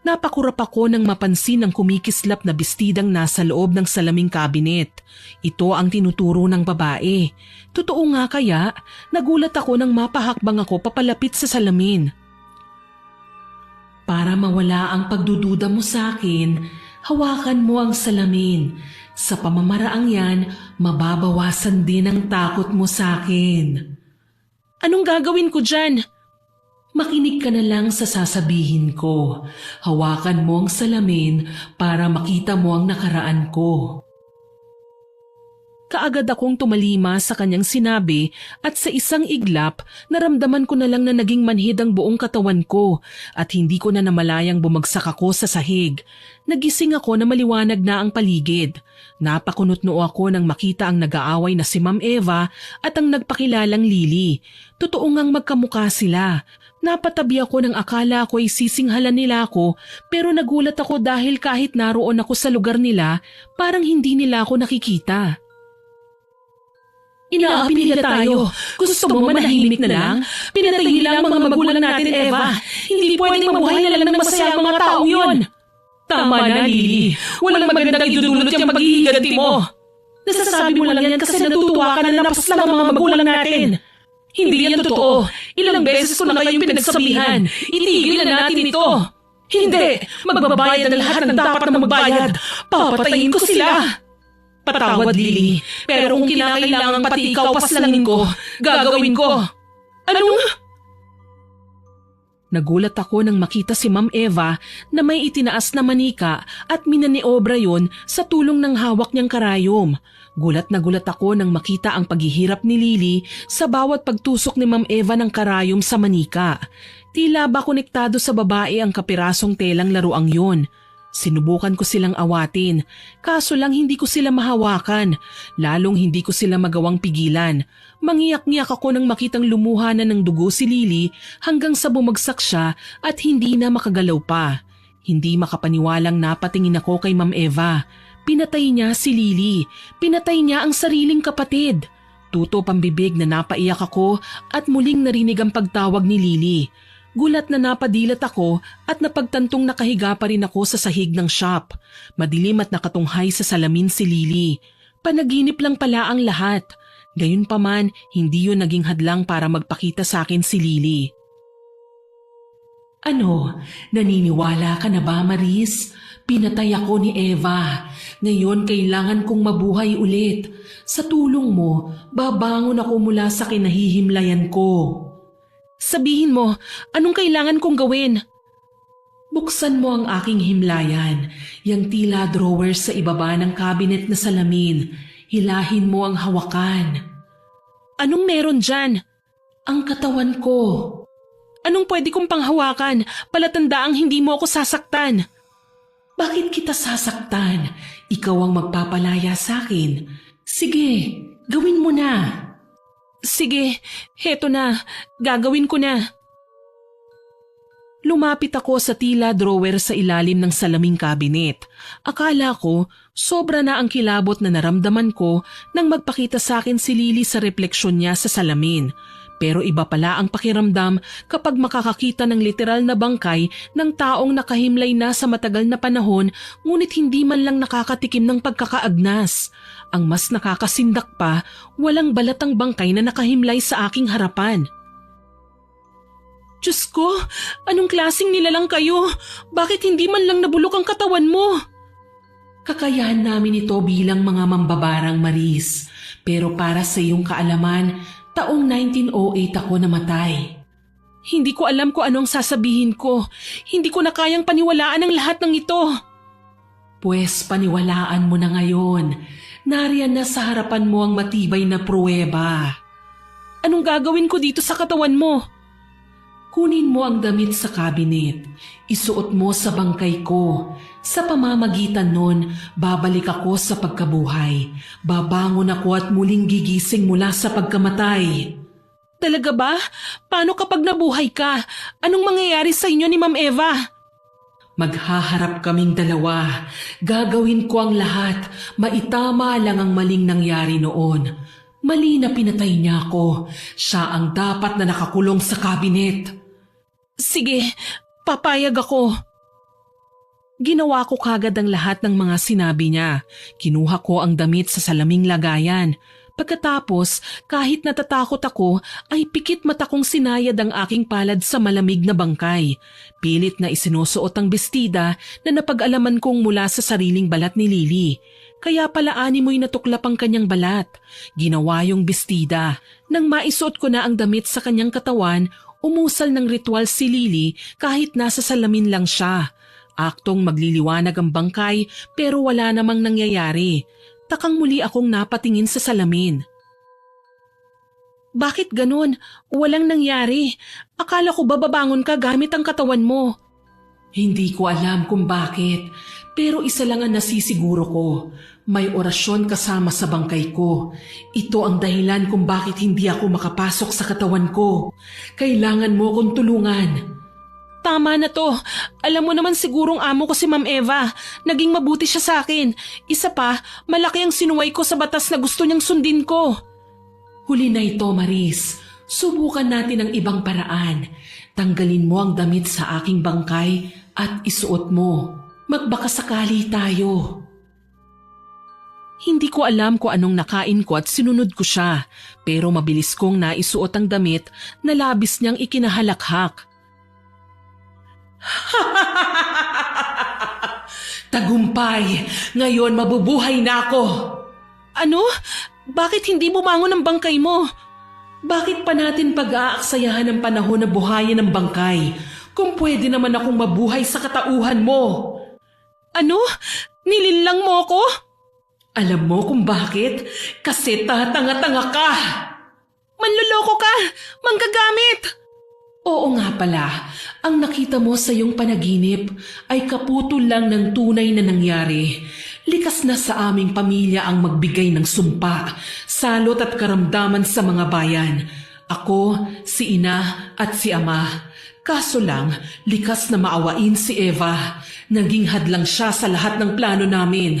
Napakurap ako nang mapansin ang kumikislap na bestidang nasa loob ng salaming cabinet. Ito ang tinuturo ng babae. Totoo nga kaya, nagulat ako nang mapahakbang ako papalapit sa salamin. Para mawala ang pagdududa mo sa akin, hawakan mo ang salamin. Sa pamamaraang yan, mababawasan din ang takot mo sa akin. Anong gagawin ko dyan? Makinig ka na lang sa sasabihin ko. Hawakan mo ang salamin para makita mo ang nakaraan ko. Kaagad akong tumalima sa kanyang sinabi at sa isang iglap, naramdaman ko na lang na naging manhid ang buong katawan ko at hindi ko na namalayang bumagsak ako sa sahig. Nagising ako na maliwanag na ang paligid. Napakunot-noo ako nang makita ang nag-aaway na si Ma'am Eva at ang nagpakilalang Lily. Totoo ngang magkamukha sila. Napatabi ako nang akala ko'y sisinghalan nila ako pero nagulat ako dahil kahit naroon ako sa lugar nila, parang hindi nila ako nakikita. Inaapi nila tayo. Gusto mo manahimik na lang? Pinatay nila ang mga magulang natin, Eva. Hindi pwedeng mabuhay na lang ng masaya ang mga taong yon. Tama na, Lily. Walang magandang idudulot yung paghihiganti mo. Nasasabi mo lang yan kasi natutuwa ka na napas lang ang mga magulang natin. Hindi yan totoo. Ilang beses ko na kayong pinagsabihan. Itigil na natin ito. Hindi. Magbabayad ang lahat ng dapat na magbayad. Papatayin ko sila. Patawad, Lily. Pero kung kinakailangan pati ikaw paslangin ko, gagawin ko. Anong? Nagulat ako nang makita si Ma'am Eva na may itinaas na manika at minaniobra yon sa tulong ng hawak niyang karayom. Gulat na gulat ako nang makita ang paghihirap ni Lily sa bawat pagtusok ni Ma'am Eva ng karayom sa manika. Tila ba konektado sa babae ang kapirasong telang laruang yon. Sinubukan ko silang awatin, kaso lang hindi ko sila mahawakan, lalong hindi ko sila magawang pigilan. Mangiyak-ngiyak ako nang makitang lumuha na ng dugo si Lily hanggang sa bumagsak siya at hindi na makagalaw pa. Hindi makapaniwalang napatingin ako kay Ma'am Eva. Pinatay niya si Lily, pinatay niya ang sariling kapatid. Tuto pambibig na napaiyak ako at muling narinig ang pagtawag ni Lily. Gulat na napadilat ako at napagtantong nakahiga pa rin ako sa sahig ng shop. Madilim at nakatunghay sa salamin si Lily. Panaginip lang pala ang lahat. Gayunpaman, hindi yun naging hadlang para magpakita sa akin si Lily. Ano, naniniwala ka na ba, Maris? Pinatay ako ni Eva. Ngayon kailangan kong mabuhay ulit. Sa tulong mo, babangon ako mula sa kinahihimlayan ko. Sabihin mo, anong kailangan kong gawin? Buksan mo ang aking himlayan, yang tila drawer sa ibaba ng cabinet na salamin. Hilahin mo ang hawakan. Anong meron dyan? Ang katawan ko. Anong pwede kong panghawakan? Palatandaang hindi mo ako sasaktan. Bakit kita sasaktan? Ikaw ang magpapalaya sa akin. Sige, gawin mo na. Sige, heto na. Gagawin ko na. Lumapit ako sa tila drawer sa ilalim ng salaming cabinet. Akala ko, sobra na ang kilabot na naramdaman ko nang magpakita sa akin si Lily sa refleksyon niya sa salamin. Pero iba pala ang pakiramdam kapag makakakita ng literal na bangkay ng taong nakahimlay na sa matagal na panahon ngunit hindi man lang nakakatikim ng pagkakaagnas. Ang mas nakakasindak pa, walang balatang bangkay na nakahimlay sa aking harapan. Diyos ko, anong klaseng nilalang kayo? Bakit hindi man lang nabulok ang katawan mo? Kakayahan namin ito bilang mga mambabarang, Maris. Pero para sa iyong kaalaman, taong 1908 ako namatay. Hindi ko alam kung anong sasabihin ko. Hindi ko na kayang paniwalaan ang lahat ng ito. Pwes paniwalaan mo na ngayon. Nariyan na sa harapan mo ang matibay na pruweba. Anong gagawin ko dito sa katawan mo? Kunin mo ang damit sa cabinet. Isuot mo sa bangkay ko. Sa pamamagitan nun, babalik ako sa pagkabuhay. Babangon ako at muling gigising mula sa pagkamatay. Talaga ba? Paano kapag nabuhay ka? Anong mangyayari sa inyo ni Ma'am Eva? Maghaharap kaming dalawa. Gagawin ko ang lahat. Maitama lang ang maling nangyari noon. Mali na pinatay niya ako. Siya ang dapat na nakakulong sa kabinet. Sige, papayag ako. Ginawa ko kagad ang lahat ng mga sinabi niya. Kinuha ko ang damit sa salaming lagayan. Pagkatapos, kahit natatakot ako, ay pikit mata kong sinayad ang aking palad sa malamig na bangkay. Pilit na isinusuot ang bestida na napag-alaman kong mula sa sariling balat ni Lily. Kaya pala mo'y natuklap ang kanyang balat. Ginawa yung bestida. Nang maisuot ko na ang damit sa kanyang katawan, umusal ng ritual si Lily kahit nasa salamin lang siya. Aktong magliliwanag ang bangkay pero wala namang nangyayari. Takang muli akong napatingin sa salamin. Bakit ganun? Walang nangyari. Akala ko bababangon ka gamit ang katawan mo. Hindi ko alam kung bakit, pero isa lang ang nasisiguro ko. May orasyon kasama sa bangkay ko. Ito ang dahilan kung bakit hindi ako makapasok sa katawan ko. Kailangan mo akong tulungan. Tama na to. Alam mo naman sigurong amo ko si Ma'am Eva. Naging mabuti siya sa akin. Isa pa, malaki ang sinuway ko sa batas na gusto niyang sundin ko. Huli na ito, Maris. Subukan natin ang ibang paraan. Tanggalin mo ang damit sa aking bangkay at isuot mo. Magbakasakali tayo. Hindi ko alam kung anong nakain ko at sinunod ko siya. Pero mabilis kong naisuot ang damit na labis niyang ikinahalakhak. Tagumpay! Ngayon mabubuhay na ako! Ano? Bakit hindi bumangon ang bangkay mo? Bakit pa natin pag-aaksayahan ng panahon na buhayin ang bangkay kung pwede naman akong mabuhay sa katauhan mo? Ano? Nilinlang mo ako? Alam mo kung bakit? Kasi tatanga-tanga ka! Manloloko ka! Manggagamit! Oo nga pala, ang nakita mo sa iyong panaginip ay kaputol lang ng tunay na nangyari. Likas na sa aming pamilya ang magbigay ng sumpa, salot at karamdaman sa mga bayan. Ako, si ina at si ama. Kaso lang, likas na maawain si Eva. Naging hadlang siya sa lahat ng plano namin.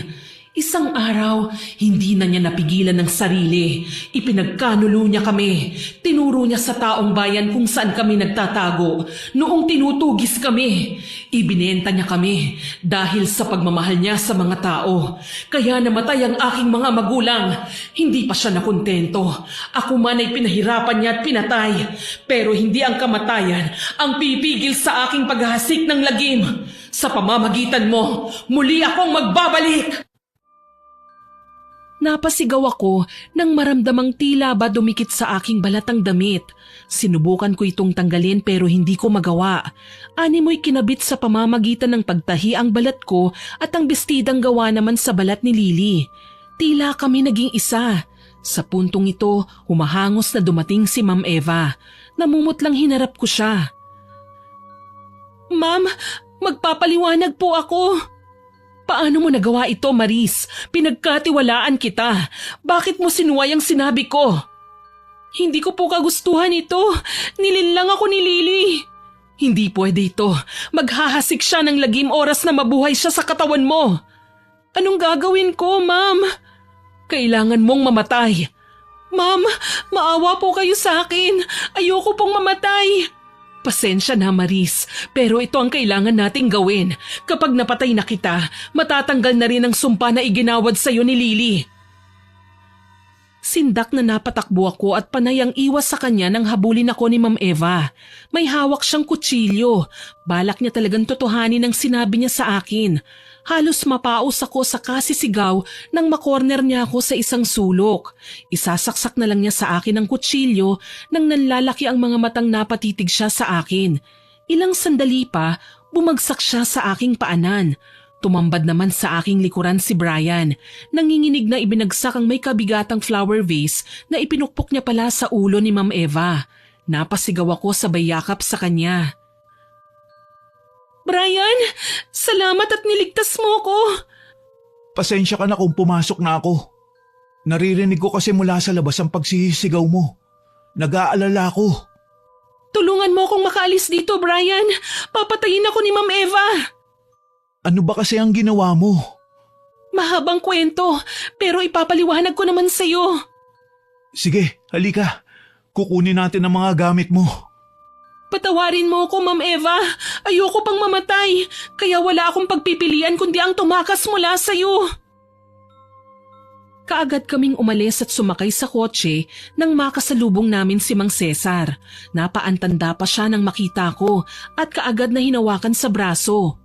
Isang araw, hindi na niya napigilan ng sarili. Ipinagkanulo niya kami. Tinuro niya sa taong bayan kung saan kami nagtatago. Noong tinutugis kami, ibinenta niya kami dahil sa pagmamahal niya sa mga tao. Kaya namatay ang aking mga magulang. Hindi pa siya nakontento. Ako man ay pinahirapan niya at pinatay. Pero hindi ang kamatayan ang pipigil sa aking paghahasik ng lagim. Sa pamamagitan mo, muli akong magbabalik! Napasigaw ako nang maramdamang tila ba dumikit sa aking balatang damit. Sinubukan ko itong tanggalin pero hindi ko magawa. Mo'y kinabit sa pamamagitan ng pagtahi ang balat ko at ang bestidang gawa naman sa balat ni Lily. Tila kami naging isa. Sa puntong ito, humahangos na dumating si Ma'am Eva. Namumutlang hinarap ko siya. Ma'am, magpapaliwanag po ako. Paano mo nagawa ito, Maris? Pinagkatiwalaan kita. Bakit mo sinuway ang sinabi ko? Hindi ko po kagustuhan ito. Nilinlang ako ni Lily. Hindi pwede ito. Maghahasik siya ng lagim oras na mabuhay siya sa katawan mo. Anong gagawin ko, Ma'am? Kailangan mong mamatay. Ma'am, maawa po kayo sa akin. Ayoko pong mamatay. Pasensya na, Maris, pero ito ang kailangan nating gawin. Kapag napatay na kita, matatanggal na rin ang sumpa na iginawad sa'yo ni Lily. Sindak na napatakbo ako at panay ang iwas sa kanya nang habulin ako ni Ma'am Eva. May hawak siyang kutsilyo. Balak niya talagang totohanin ang sinabi niya sa akin. Halos mapaos ako sa kasisigaw nang makorner niya ako sa isang sulok. Isasaksak na lang niya sa akin ang kutsilyo nang nanlalaki ang mga matang napatitig siya sa akin. Ilang sandali pa, bumagsak siya sa aking paanan. Tumambad naman sa aking likuran si Brian. Nanginginig na ibinagsak ang may kabigatang flower vase na ipinukpok niya pala sa ulo ni Ma'am Eva. Napasigaw ako sabay yakap sa kanya. Brian, salamat at niligtas mo ko. Pasensya ka na kung pumasok na ako. Naririnig ko kasi mula sa labas ang pagsisigaw mo. Nag-aalala ko. Tulungan mo akong makaalis dito, Brian. Papatayin ako ni Ma'am Eva. Ano ba kasi ang ginawa mo? Mahabang kwento, pero ipapaliwanag ko naman sa'yo. Sige, halika. Kukunin natin ang mga gamit mo. Patawarin mo ako, Ma'am Eva. Ayoko pang mamatay, kaya wala akong pagpipilian kundi ang tumakas mula sa'yo. Kaagad kaming umalis at sumakay sa kotse nang makasalubong namin si Mang Cesar. Napaantanda pa siya nang makita ko at kaagad na hinawakan sa braso.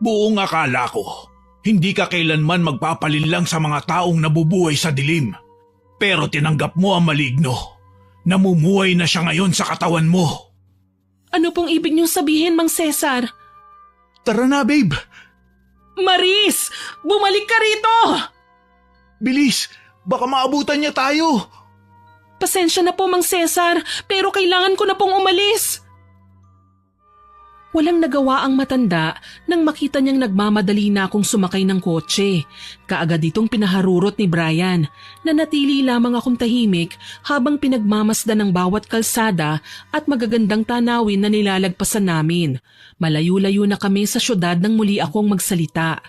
Buong akala ko, hindi ka kailanman magpapalinlang sa mga taong nabubuhay sa dilim. Pero tinanggap mo ang maligno. Namumuhay na siya ngayon sa katawan mo. Ano pong ibig niyong sabihin, Mang Cesar? Tara na, babe. Maris! Bumalik ka rito! Bilis, baka maabutan niya tayo. Pasensya na po, Mang Cesar, pero kailangan ko na pong umalis. Walang nagawa ang matanda nang makita niyang nagmamadali na akong sumakay ng kotse. Kaagad itong pinaharurot ni Brian. Nanatili lamang akong tahimik habang pinagmamasdan ng bawat kalsada at magagandang tanawin na nilalagpasan namin. Malayo-layo na kami sa syudad nang muli akong magsalita.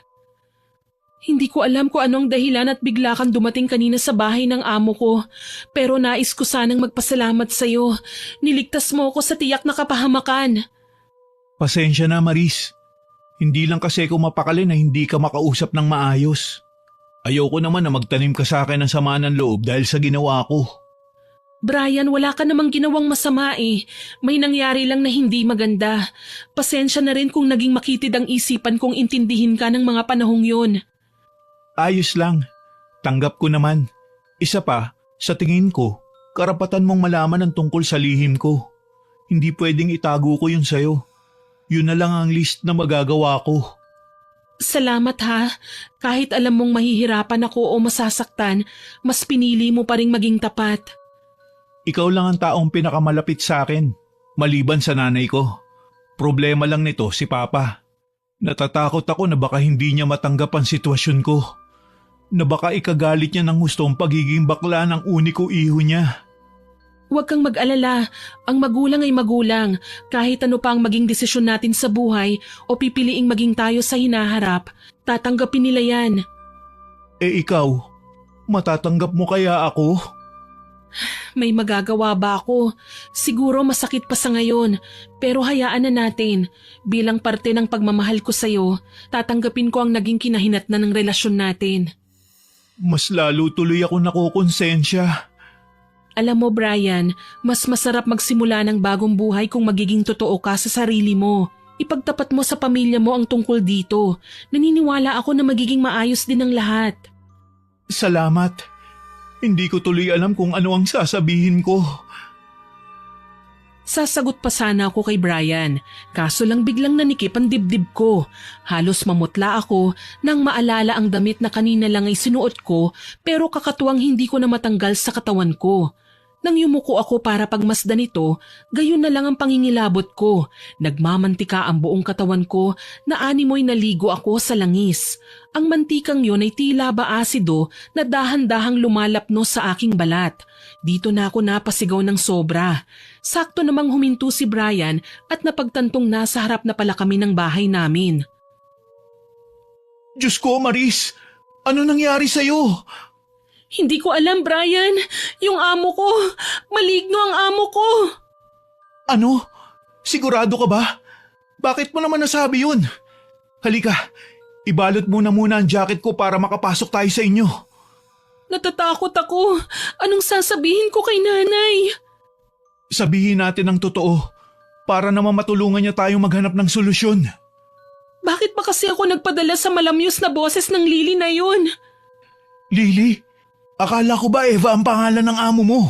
Hindi ko alam kung anong dahilan at bigla kang dumating kanina sa bahay ng amo ko. Pero nais ko sanang magpasalamat sa'yo. Niligtas mo ako sa tiyak na kapahamakan. Pasensya na, Maris. Hindi lang kasi ako mapakali na hindi ka makausap ng maayos. Ayoko naman na magtanim ka sa akin ng sama ng loob dahil sa ginawa ko. Brian, wala ka namang ginawang masama eh. May nangyari lang na hindi maganda. Pasensya na rin kung naging makitid ang isipan kong intindihin ka ng mga panahong yun. Ayos lang. Tanggap ko naman. Isa pa, sa tingin ko, karapatan mong malaman ang tungkol sa lihim ko. Hindi pwedeng itago ko yun sa'yo. Yun na lang ang list na magagawa ko. Salamat ha. Kahit alam mong mahihirapan ako o masasaktan, mas pinili mo pa ring maging tapat. Ikaw lang ang taong pinakamalapit sa akin, maliban sa nanay ko. Problema lang nito si Papa. Natatakot ako na baka hindi niya matanggap ang sitwasyon ko. Na baka ikagalit niya ng gustong pagiging bakla ng uniko iho niya. Huwag kang mag-alala. Ang magulang ay magulang. Kahit ano pa ang maging desisyon natin sa buhay o pipiliing maging tayo sa hinaharap, tatanggapin nila yan. Eh ikaw, matatanggap mo kaya ako? May magagawa ba ako? Siguro masakit pa sa ngayon, pero hayaan na natin. Bilang parte ng pagmamahal ko sa'yo, tatanggapin ko ang naging kinahinatnan ng relasyon natin. Mas lalo tuloy ako nakukonsensya. Alam mo Brian, mas masarap magsimula ng bagong buhay kung magiging totoo ka sa sarili mo. Ipagtapat mo sa pamilya mo ang tungkol dito. Naniniwala ako na magiging maayos din ang lahat. Salamat. Hindi ko tuloy alam kung ano ang sasabihin ko. Sasagot pa sana ako kay Brian, kaso lang biglang nanikip ang dibdib ko. Halos mamutla ako nang maalala ang damit na kanina lang ay sinuot ko pero kakatuwang hindi ko na matanggal sa katawan ko. Nang yumuko ako para pagmasdan ito, gayon na lang ang pangingilabot ko. Nagmamantika ang buong katawan ko na animoy naligo ako sa langis. Ang mantikang yon ay tila ba asido na dahan-dahang lumalapno sa aking balat. Dito na ako napasigaw ng sobra. Sakto namang huminto si Brian at napagtantong nasa harap na pala kami ng bahay namin. Diyos ko, Maris! Ano nangyari sa'yo? Hindi ko alam, Brian. Yung amo ko. Maligno ang amo ko. Ano? Sigurado ka ba? Bakit mo naman nasabi yun? Halika, ibalot mo na muna ang jacket ko para makapasok tayo sa inyo. Natatakot ako. Anong sasabihin ko kay nanay? Sabihin natin ang totoo para naman matulungan niya tayong maghanap ng solusyon. Bakit ba kasi ako nagpadala sa malamyos na boses ng Lily na yun? Lily? Akala ko ba Eva ang pangalan ng amo mo?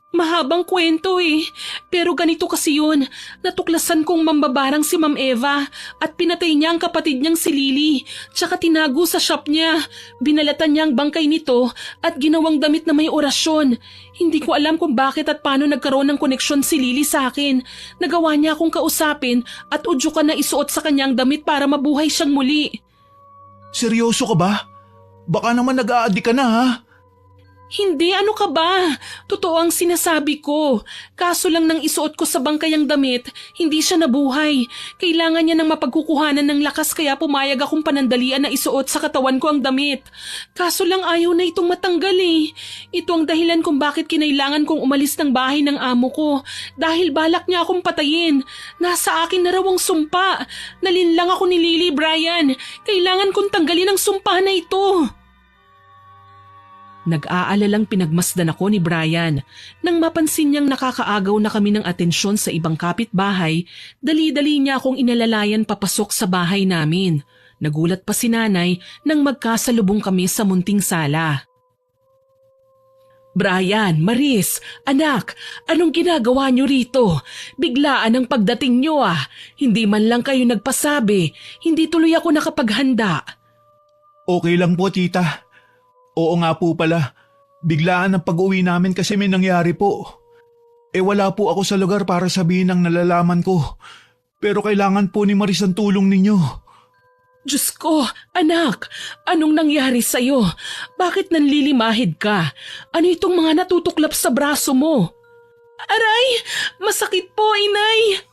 Mahabang kwento eh. Pero ganito kasi yun. Natuklasan kong mambabarang si Ma'am Eva at pinatay niya ang kapatid niyang si Lily. Tsaka tinago sa shop niya. Binalatan niya ang bangkay nito at ginawang damit na may orasyon. Hindi ko alam kung bakit at paano nagkaroon ng koneksyon si Lily sa akin. Nagawa niya akong kausapin at udyukan na isuot sa kanyang damit para mabuhay siyang muli. Seryoso ka ba? Baka naman nag-a-addict ka na ha? Hindi, ano ka ba? Totoo ang sinasabi ko. Kaso lang nang isuot ko sa bangkayang damit, hindi siya nabuhay. Kailangan niya ng mapagkukuhanan ng lakas kaya pumayag akong panandalian na isuot sa katawan ko ang damit. Kaso lang ayaw na itong matanggal eh. Ito ang dahilan kung bakit kinailangan kong umalis ng bahay ng amo ko. Dahil balak niya akong patayin. Nasa akin na raw ang sumpa. Nalinlang ako ni Lily, Brian. Kailangan kong tanggalin ang sumpa na ito. Nag-aalalang pinagmasdan ako ni Brian. Nang mapansin niyang nakakaagaw na kami ng atensyon sa ibang kapitbahay, dali-dali niya akong inalalayan papasok sa bahay namin. Nagulat pa si nanay nang magkasalubong kami sa munting sala. Brian, Maris, anak, anong ginagawa niyo rito? Biglaan ang pagdating niyo ah. Hindi man lang kayo nagpasabi. Hindi tuloy ako nakapaghanda. Okay lang po, tita. Oo nga po pala, biglaan ang pag-uwi namin kasi may nangyari po. Wala po ako sa lugar para sabihin ang nalalaman ko. Pero kailangan po ni Maris ang tulong ninyo. Diyos ko, anak, anong nangyari sa'yo? Bakit nanlilimahid ka? Ano itong mga natutuklap sa braso mo? Aray, masakit po, inay!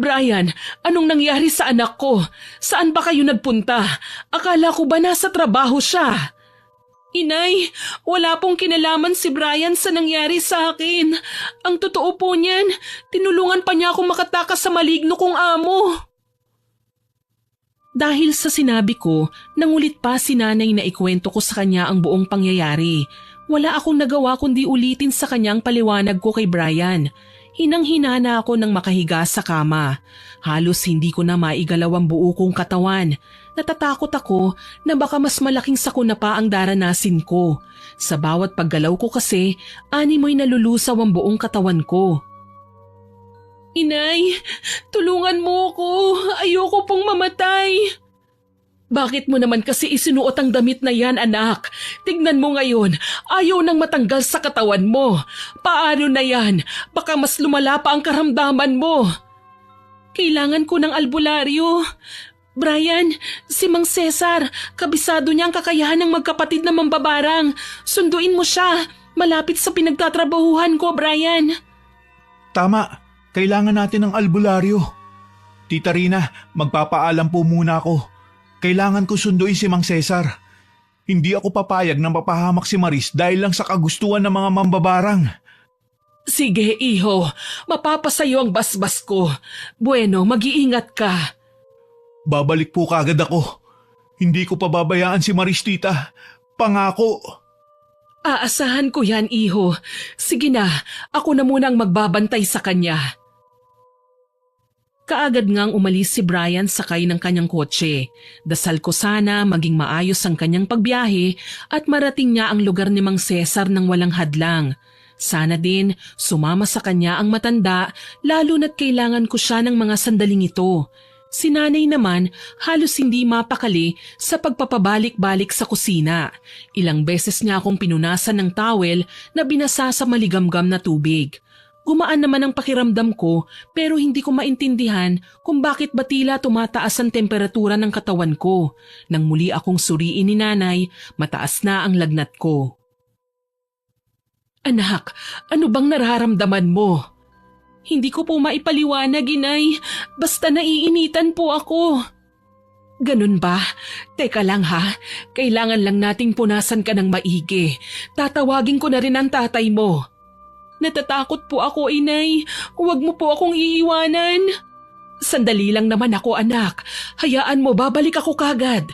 Brian, anong nangyari sa anak ko? Saan ba kayo nagpunta? Akala ko ba nasa trabaho siya? Inay, wala pong kinalaman si Brian sa nangyari sa akin. Ang totoo po niyan, tinulungan pa niya akong makatakas sa maligno kong amo. Dahil sa sinabi ko, nangulit pa si nanay na ikwento ko sa kanya ang buong pangyayari. Wala akong nagawa kundi ulitin sa kanyang paliwanag ko kay Brian. Hinang-hina na ako nang makahiga sa kama. Halos hindi ko na maigalaw ang buo kong katawan. Natatakot ako na baka mas malaking sakuna pa ang daranasin ko. Sa bawat paggalaw ko kasi, animoy nalulusaw ang buong katawan ko. Inay, tulungan mo ko. Ayoko pong mamatay. Bakit mo naman kasi isinuot ang damit na yan, anak? Tignan mo ngayon, ayaw nang matanggal sa katawan mo. Paano na yan? Baka mas lumala pa ang karamdaman mo. Kailangan ko ng albularyo. Brian, si Mang Cesar, kabisado niya ang kakayahan ng magkapatid na mambabarang. Sunduin mo siya. Malapit sa pinagtatrabahuhan ko, Brian. Tama, kailangan natin ng albularyo. Tita Rina, magpapaalam po muna ako. Kailangan ko sunduin si Mang Cesar. Hindi ako papayag na mapahamak si Maris dahil lang sa kagustuhan ng mga mambabarang. Sige, iho. Mapapasayo ang basbas ko. Bueno, mag-iingat ka. Babalik po kagad ako. Hindi ko pababayaan si Maris, tita. Pangako. Aasahan ko yan, iho. Sige na, ako na muna ang magbabantay sa kanya. Kaagad ngang umalis si Brian sakay ng kanyang kotse. Dasal ko sana maging maayos ang kanyang pagbiyahe at marating niya ang lugar ni Mang Cesar nang walang hadlang. Sana din sumama sa kanya ang matanda lalo na't kailangan ko siya ng mga sandaling ito. Si nanay naman halos hindi mapakali sa pagpapabalik-balik sa kusina. Ilang beses niya akong pinunasan ng towel na binasa sa maligamgam na tubig. Gumaan naman ang pakiramdam ko pero hindi ko maintindihan kung bakit ba tila tumataas ang temperatura ng katawan ko. Nang muli akong suriin ni nanay, mataas na ang lagnat ko. Anak, ano bang nararamdaman mo? Hindi ko po maipaliwanag, inay. Basta naiinitan po ako. Ganun ba? Teka lang ha. Kailangan lang nating punasan ka ng maigi. Tatawagin ko na rin ang tatay mo. Natatakot po ako, inay. Huwag mo po akong iiwanan. Sandali lang naman ako, anak. Hayaan mo, babalik ako kagad.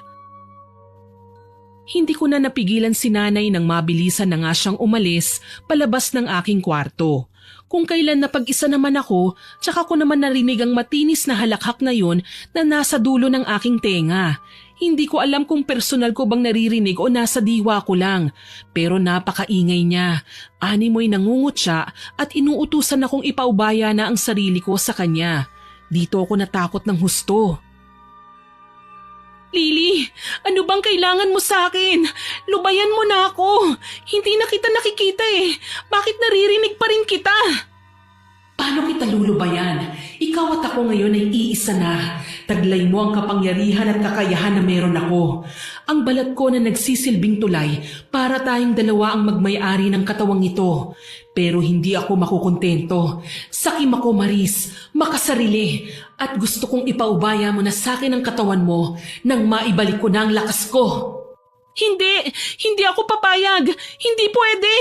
Hindi ko na napigilan si nanay nang mabilisan na nga siyang umalis palabas ng aking kwarto. Kung kailan napag-isa naman ako, tsaka ko naman narinig ang matinis na halakhak na yun na nasa dulo ng aking tenga. Hindi ko alam kung personal ko bang naririnig o nasa diwa ko lang. Pero napakaingay niya. Animoy nangungut siya at inuutusan akong ipaubaya na ang sarili ko sa kanya. Dito ako natakot ng husto. Lily, ano bang kailangan mo sa akin? Lubayan mo na ako. Hindi na kita nakikita eh. Bakit naririnig pa rin kita? Paano kita lulubayan? Ikaw at ako ngayon ay iisa na. Taglay mo ang kapangyarihan at kakayahan na meron ako. Ang balat ko na nagsisilbing tulay para tayong dalawa ang magmay-ari ng katawang ito. Pero hindi ako makukontento. Sakim ako, Maris, makasarili. At gusto kong ipaubaya mo na sa akin ang katawan mo nang maibalik ko na ang lakas ko. Hindi ako papayag. Hindi pwede.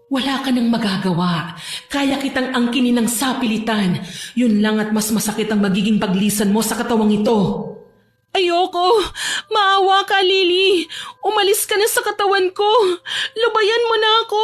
Wala ka nang magagawa. Kaya kitang angkinin ng sapilitan. Yun lang at mas masakit ang magiging paglisan mo sa katawang ito. Ayoko! Maawa ka, Lily! Umalis ka na sa katawan ko! Lubayan mo na ako!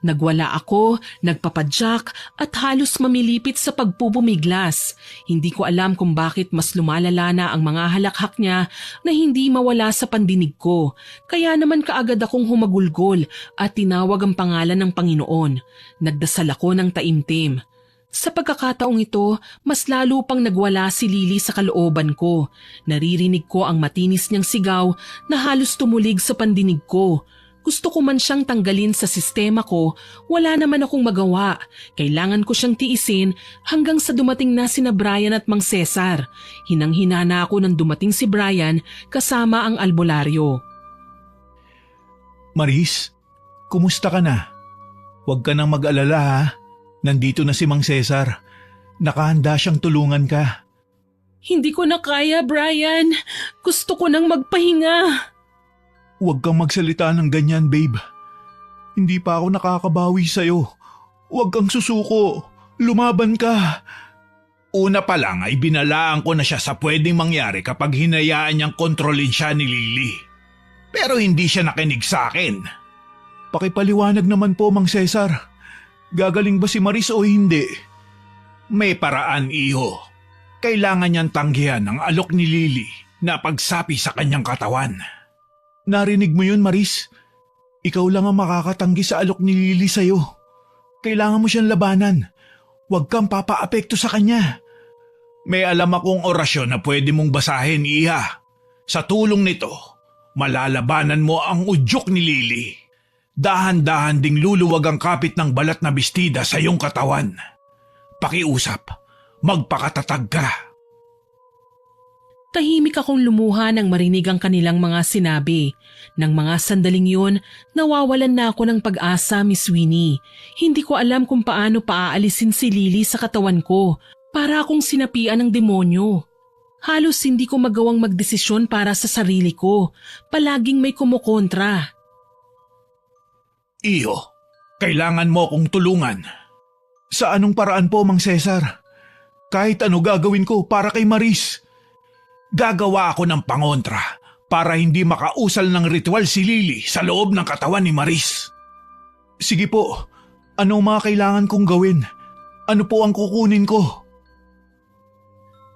Nagwala ako, nagpapadyak at halos mamilipit sa pagpupumiglas. Hindi ko alam kung bakit mas lumalala na ang mga halakhak niya na hindi mawala sa pandinig ko. Kaya naman kaagad akong humagulgol at tinawag ang pangalan ng Panginoon. Nagdasal ako ng taimtim. Sa pagkakataong ito, mas lalo pang nagwala si Lily sa kalooban ko. Naririnig ko ang matinis niyang sigaw na halos tumulig sa pandinig ko. Gusto ko man siyang tanggalin sa sistema ko, wala naman akong magawa. Kailangan ko siyang tiisin hanggang sa dumating na sina Brian at Mang Cesar. Hinang-hina na ako nang dumating si Brian kasama ang albularyo. Maris, kumusta ka na? Huwag ka nang mag-alala ha. Nandito na si Mang Cesar. Nakahanda siyang tulungan ka. Hindi ko na kaya, Brian. Gusto ko nang magpahinga. Huwag kang magsalita ng ganyan, babe. Hindi pa ako nakakabawi sa'yo. Huwag kang susuko. Lumaban ka. Una pa lang ay binalaan ko na siya sa pwedeng mangyari kapag hinayaan niyang kontrolin siya ni Lily. Pero hindi siya nakinig sa akin. Pakipaliwanag naman po, Mang Cesar. Gagaling ba si Maris o hindi? May paraan, iho. Kailangan niyang tanggihan ang alok ni Lily na pagsapi sa kanyang katawan. Narinig mo yun, Maris? Ikaw lang ang makakatanggi sa alok ni Lily sa'yo. Kailangan mo siyang labanan. Huwag kang papaapekto sa kanya. May alam akong orasyon na pwede mong basahin, Iha. Sa tulong nito, malalabanan mo ang udyok ni Lily. Dahan-dahan ding luluwag ang kapit ng balat na bestida sa iyong katawan. Pakiusap, magpakatatag ka. Tahimik akong lumuha nang marinig ang kanilang mga sinabi. Nang mga sandaling yun, nawawalan na ako ng pag-asa, Miss Winnie. Hindi ko alam kung paano paaalisin si Lily sa katawan ko para akong sinapian ng demonyo. Halos hindi ko magawang magdesisyon para sa sarili ko. Palaging may kumukontra. Iyo, kailangan mo akong tulungan. Sa anong paraan po, Mang Cesar? Kahit ano gagawin ko para kay Maris. Gagawa ako ng pangontra para hindi makausal ng ritual si Lily sa loob ng katawan ni Maris. Sige po, ano mga kailangan kong gawin? Ano po ang kukunin ko?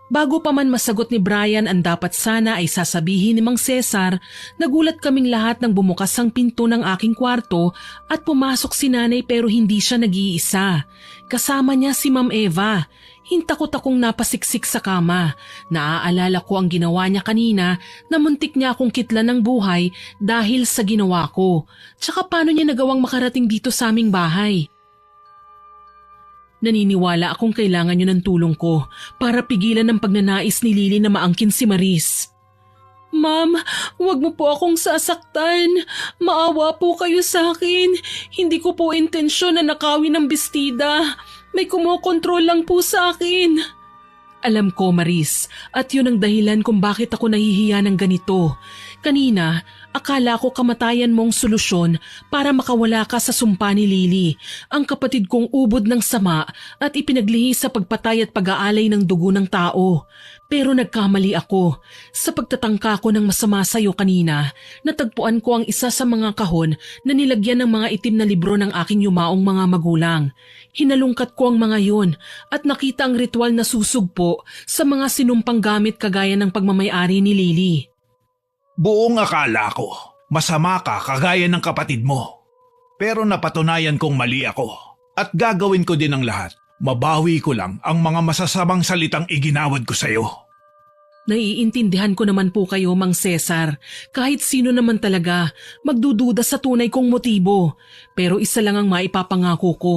Bago pa man masagot ni Brian ang dapat sana ay sasabihin ni Mang Cesar, nagulat kaming lahat nang bumukas ang pinto ng aking kwarto at pumasok si nanay pero hindi siya nag-iisa. Kasama niya si Ma'am Eva. Hintakot akong napasiksik sa kama. Naaalala ko ang ginawa niya kanina na muntik niya akong kitlan ng buhay dahil sa ginawa ko. Tsaka paano niya nagawang makarating dito sa aming bahay? Naniniwala akong kailangan niyo ng tulong ko para pigilan ang pagnanais ni Lily na maangkin si Maris. Ma'am, huwag mo po akong sasaktan. Maawa po kayo sa akin. Hindi ko po intensyon na nakawin ng bestida. May kumokontrol lang po sa akin. Alam ko, Maris, at yun ang dahilan kung bakit ako nahihiya ng ganito. Kanina, akala ko kamatayan mong solusyon para makawala ka sa sumpa ni Lily, ang kapatid kong ubod ng sama at ipinaglihi sa pagpatay at pag-aalay ng dugo ng tao. Pero nagkamali ako. Sa pagtatangka ko ng masama sa iyo kanina, natagpuan ko ang isa sa mga kahon na nilagyan ng mga itim na libro ng aking yumaong mga magulang. Hinalungkat ko ang mga yun at nakita ang ritual na susugpo sa mga sinumpang gamit kagaya ng pagmamayari ni Lily. Buong akala ko, masama ka kagaya ng kapatid mo. Pero napatunayan kong mali ako at gagawin ko din ang lahat. Mabawi ko lang ang mga masasamang salitang iginawad ko sa iyo. Naiintindihan ko naman po kayo, Mang Cesar. Kahit sino naman talaga, magdududa sa tunay kong motibo. Pero isa lang ang maipapangako ko.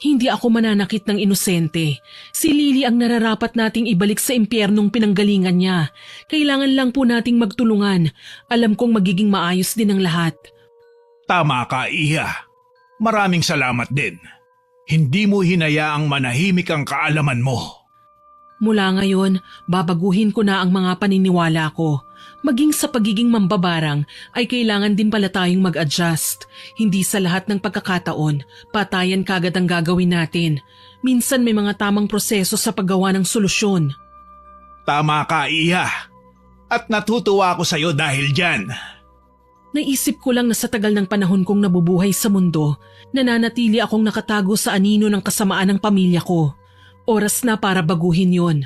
Hindi ako mananakit ng inosente. Si Lily ang nararapat nating ibalik sa impyernong pinanggalingan niya. Kailangan lang po nating magtulungan. Alam kong magiging maayos din ang lahat. Tama ka, Iha. Maraming salamat din. Hindi mo hinayaang manahimik ang kaalaman mo. Mula ngayon, babaguhin ko na ang mga paniniwala ko. Maging sa pagiging mambabarang ay kailangan din pala tayong mag-adjust. Hindi sa lahat ng pagkakataon, patayan kagad ang gagawin natin. Minsan may mga tamang proseso sa paggawa ng solusyon. Tama ka, Iha. At natutuwa ako sa'yo dahil dyan. Naisip ko lang na sa tagal ng panahon kong nabubuhay sa mundo, nananatili akong nakatago sa anino ng kasamaan ng pamilya ko. Oras na para baguhin yon.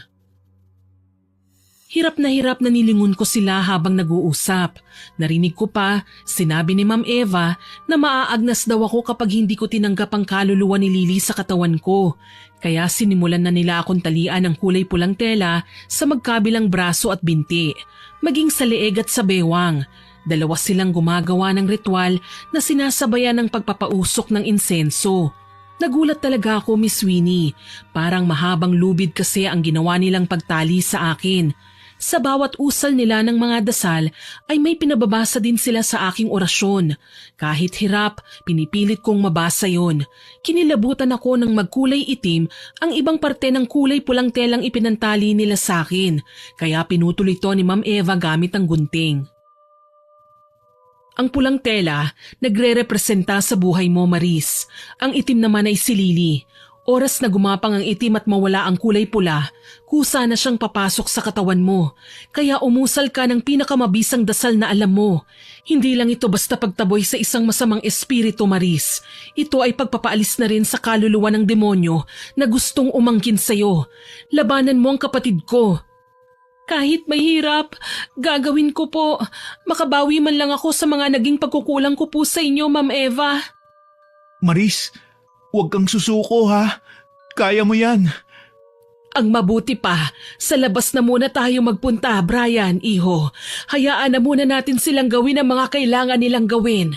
Hirap na nilingon ko sila habang nag-uusap. Narinig ko pa, sinabi ni Ma'am Eva na maaagnas daw ako kapag hindi ko tinanggap ang kaluluwa ni Lily sa katawan ko. Kaya sinimulan na nila akong talian ng kulay pulang tela sa magkabilang braso at binti, maging sa leeg at sa bewang. Dalawa silang gumagawa ng ritual na sinasabayan ng pagpapausok ng insenso. Nagulat talaga ako, Miss Winnie. Parang mahabang lubid kasi ang ginawa nilang pagtali sa akin. Sa bawat usal nila ng mga dasal ay may pinababasa din sila sa aking orasyon. Kahit hirap, pinipilit kong mabasa yon. Kinilabutan ako ng magkulay itim ang ibang parte ng kulay pulang telang ipinantali nila sa akin. Kaya pinutol ito ni Ma'am Eva gamit ang gunting. Ang pulang tela, nagre-representa sa buhay mo, Maris. Ang itim naman ay si Lily. Oras na gumapang ang itim at mawala ang kulay pula, kusa na siyang papasok sa katawan mo. Kaya umusal ka ng pinakamabisang dasal na alam mo. Hindi lang ito basta pagtaboy sa isang masamang espiritu, Maris. Ito ay pagpapaalis na rin sa kaluluwa ng demonyo na gustong umangkin sa'yo. Labanan mo ang kapatid ko. Kahit mahirap, gagawin ko po. Makabawi man lang ako sa mga naging pagkukulang ko po sa inyo, Ma'am Eva. Maris, huwag kang susuko ha. Kaya mo yan. Ang mabuti pa, sa labas na muna tayo magpunta, Brian, iho. Hayaan na muna natin silang gawin ang mga kailangan nilang gawin.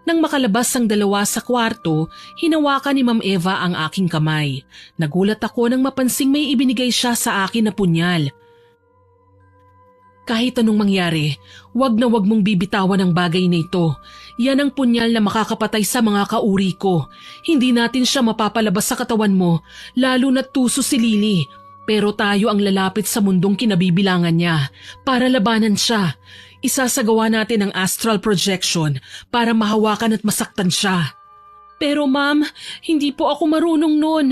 Nang makalabas ang dalawa sa kwarto, hinawakan ni Ma'am Eva ang aking kamay. Nagulat ako nang mapansing may ibinigay siya sa akin na punyal. Kahit anong mangyari, wag na wag mong bibitawan ang bagay na ito. Yan ang punyal na makakapatay sa mga kauri ko. Hindi natin siya mapapalabas sa katawan mo, lalo na't tuso si Lily. Pero tayo ang lalapit sa mundong kinabibilangan niya para labanan siya. Isasagawa natin ang astral projection para mahawakan at masaktan siya. Pero ma'am, hindi po ako marunong nun.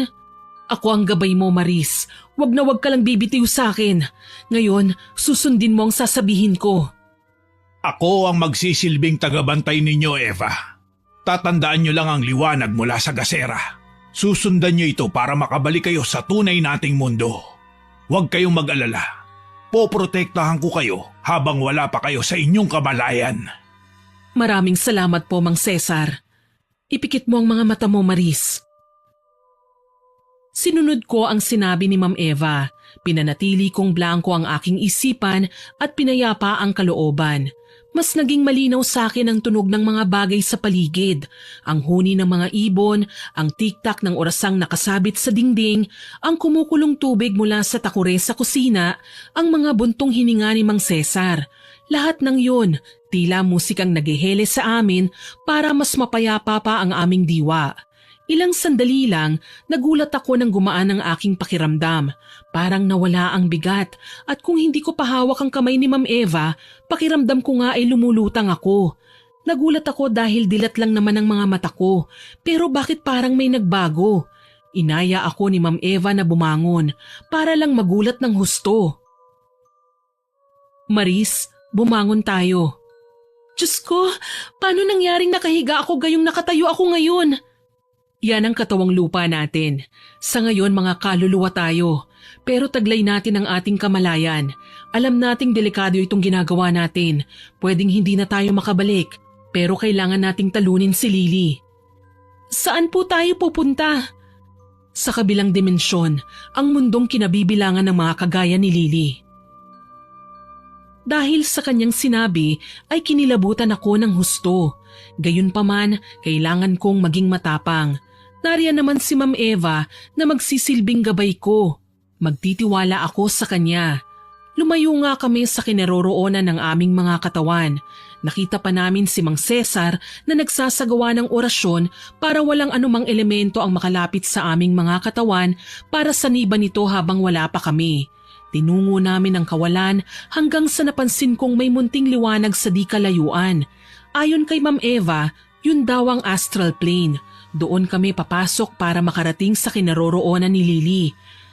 Ako ang gabay mo, Maris. Wag na wag ka lang bibitiw sa akin. Ngayon, susundin mo ang sasabihin ko. Ako ang magsisilbing tagabantay ninyo, Eva. Tatandaan nyo lang ang liwanag mula sa gasera. Susundan nyo ito para makabalik kayo sa tunay nating mundo. Huwag kayong mag-alala. Poprotektahan ko kayo habang wala pa kayo sa inyong kamalayan. Maraming salamat po, Mang Cesar. Ipikit mo ang mga mata mo, Maris. Sinunod ko ang sinabi ni Ma'am Eva. Pinanatili kong blanko ang aking isipan at pinayapa ang kalooban. Mas naging malinaw sa akin ang tunog ng mga bagay sa paligid. Ang huni ng mga ibon, ang tiktak ng orasang nakasabit sa dingding, ang kumukulong tubig mula sa takure sa kusina, ang mga buntong hininga ni Mang Cesar. Lahat ng yun, tila musikang naghehele sa amin para mas mapayapa pa ang aming diwa. Ilang sandali lang, nagulat ako nang gumaan ang aking pakiramdam. Parang nawala ang bigat at kung hindi ko pahawak ang kamay ni Ma'am Eva, pakiramdam ko nga ay lumulutang ako. Nagulat ako dahil dilat lang naman ang mga mata ko, pero bakit parang may nagbago? Inaya ako ni Ma'am Eva na bumangon para lang magulat ng husto. Maris, bumangon tayo. Diyos ko, paano nangyaring nakahiga ako gayong nakatayo ako ngayon? Yan ang katawang lupa natin. Sa ngayon mga kaluluwa tayo. Pero taglay natin ang ating kamalayan. Alam nating delikado itong ginagawa natin. Pwedeng hindi na tayo makabalik. Pero kailangan nating talunin si Lily. Saan po tayo pupunta? Sa kabilang dimensyon, ang mundong kinabibilangan ng mga kagaya ni Lily. Dahil sa kanyang sinabi ay kinilabutan ako ng husto. Gayunpaman, kailangan kong maging matapang. Nariyan naman si Ma'am Eva na magsisilbing gabay ko. Magtitiwala ako sa kanya. Lumayo nga kami sa kinaroroonan ng aming mga katawan. Nakita pa namin si Mang Cesar na nagsasagawa ng orasyon para walang anumang elemento ang makalapit sa aming mga katawan para saniban nito habang wala pa kami. Tinungo namin ang kawalan hanggang sa napansin kong may munting liwanag sa di kalayuan. Ayon kay Ma'am Eva, yun daw ang astral plane. Doon kami papasok para makarating sa kinaroroonan ni Lily.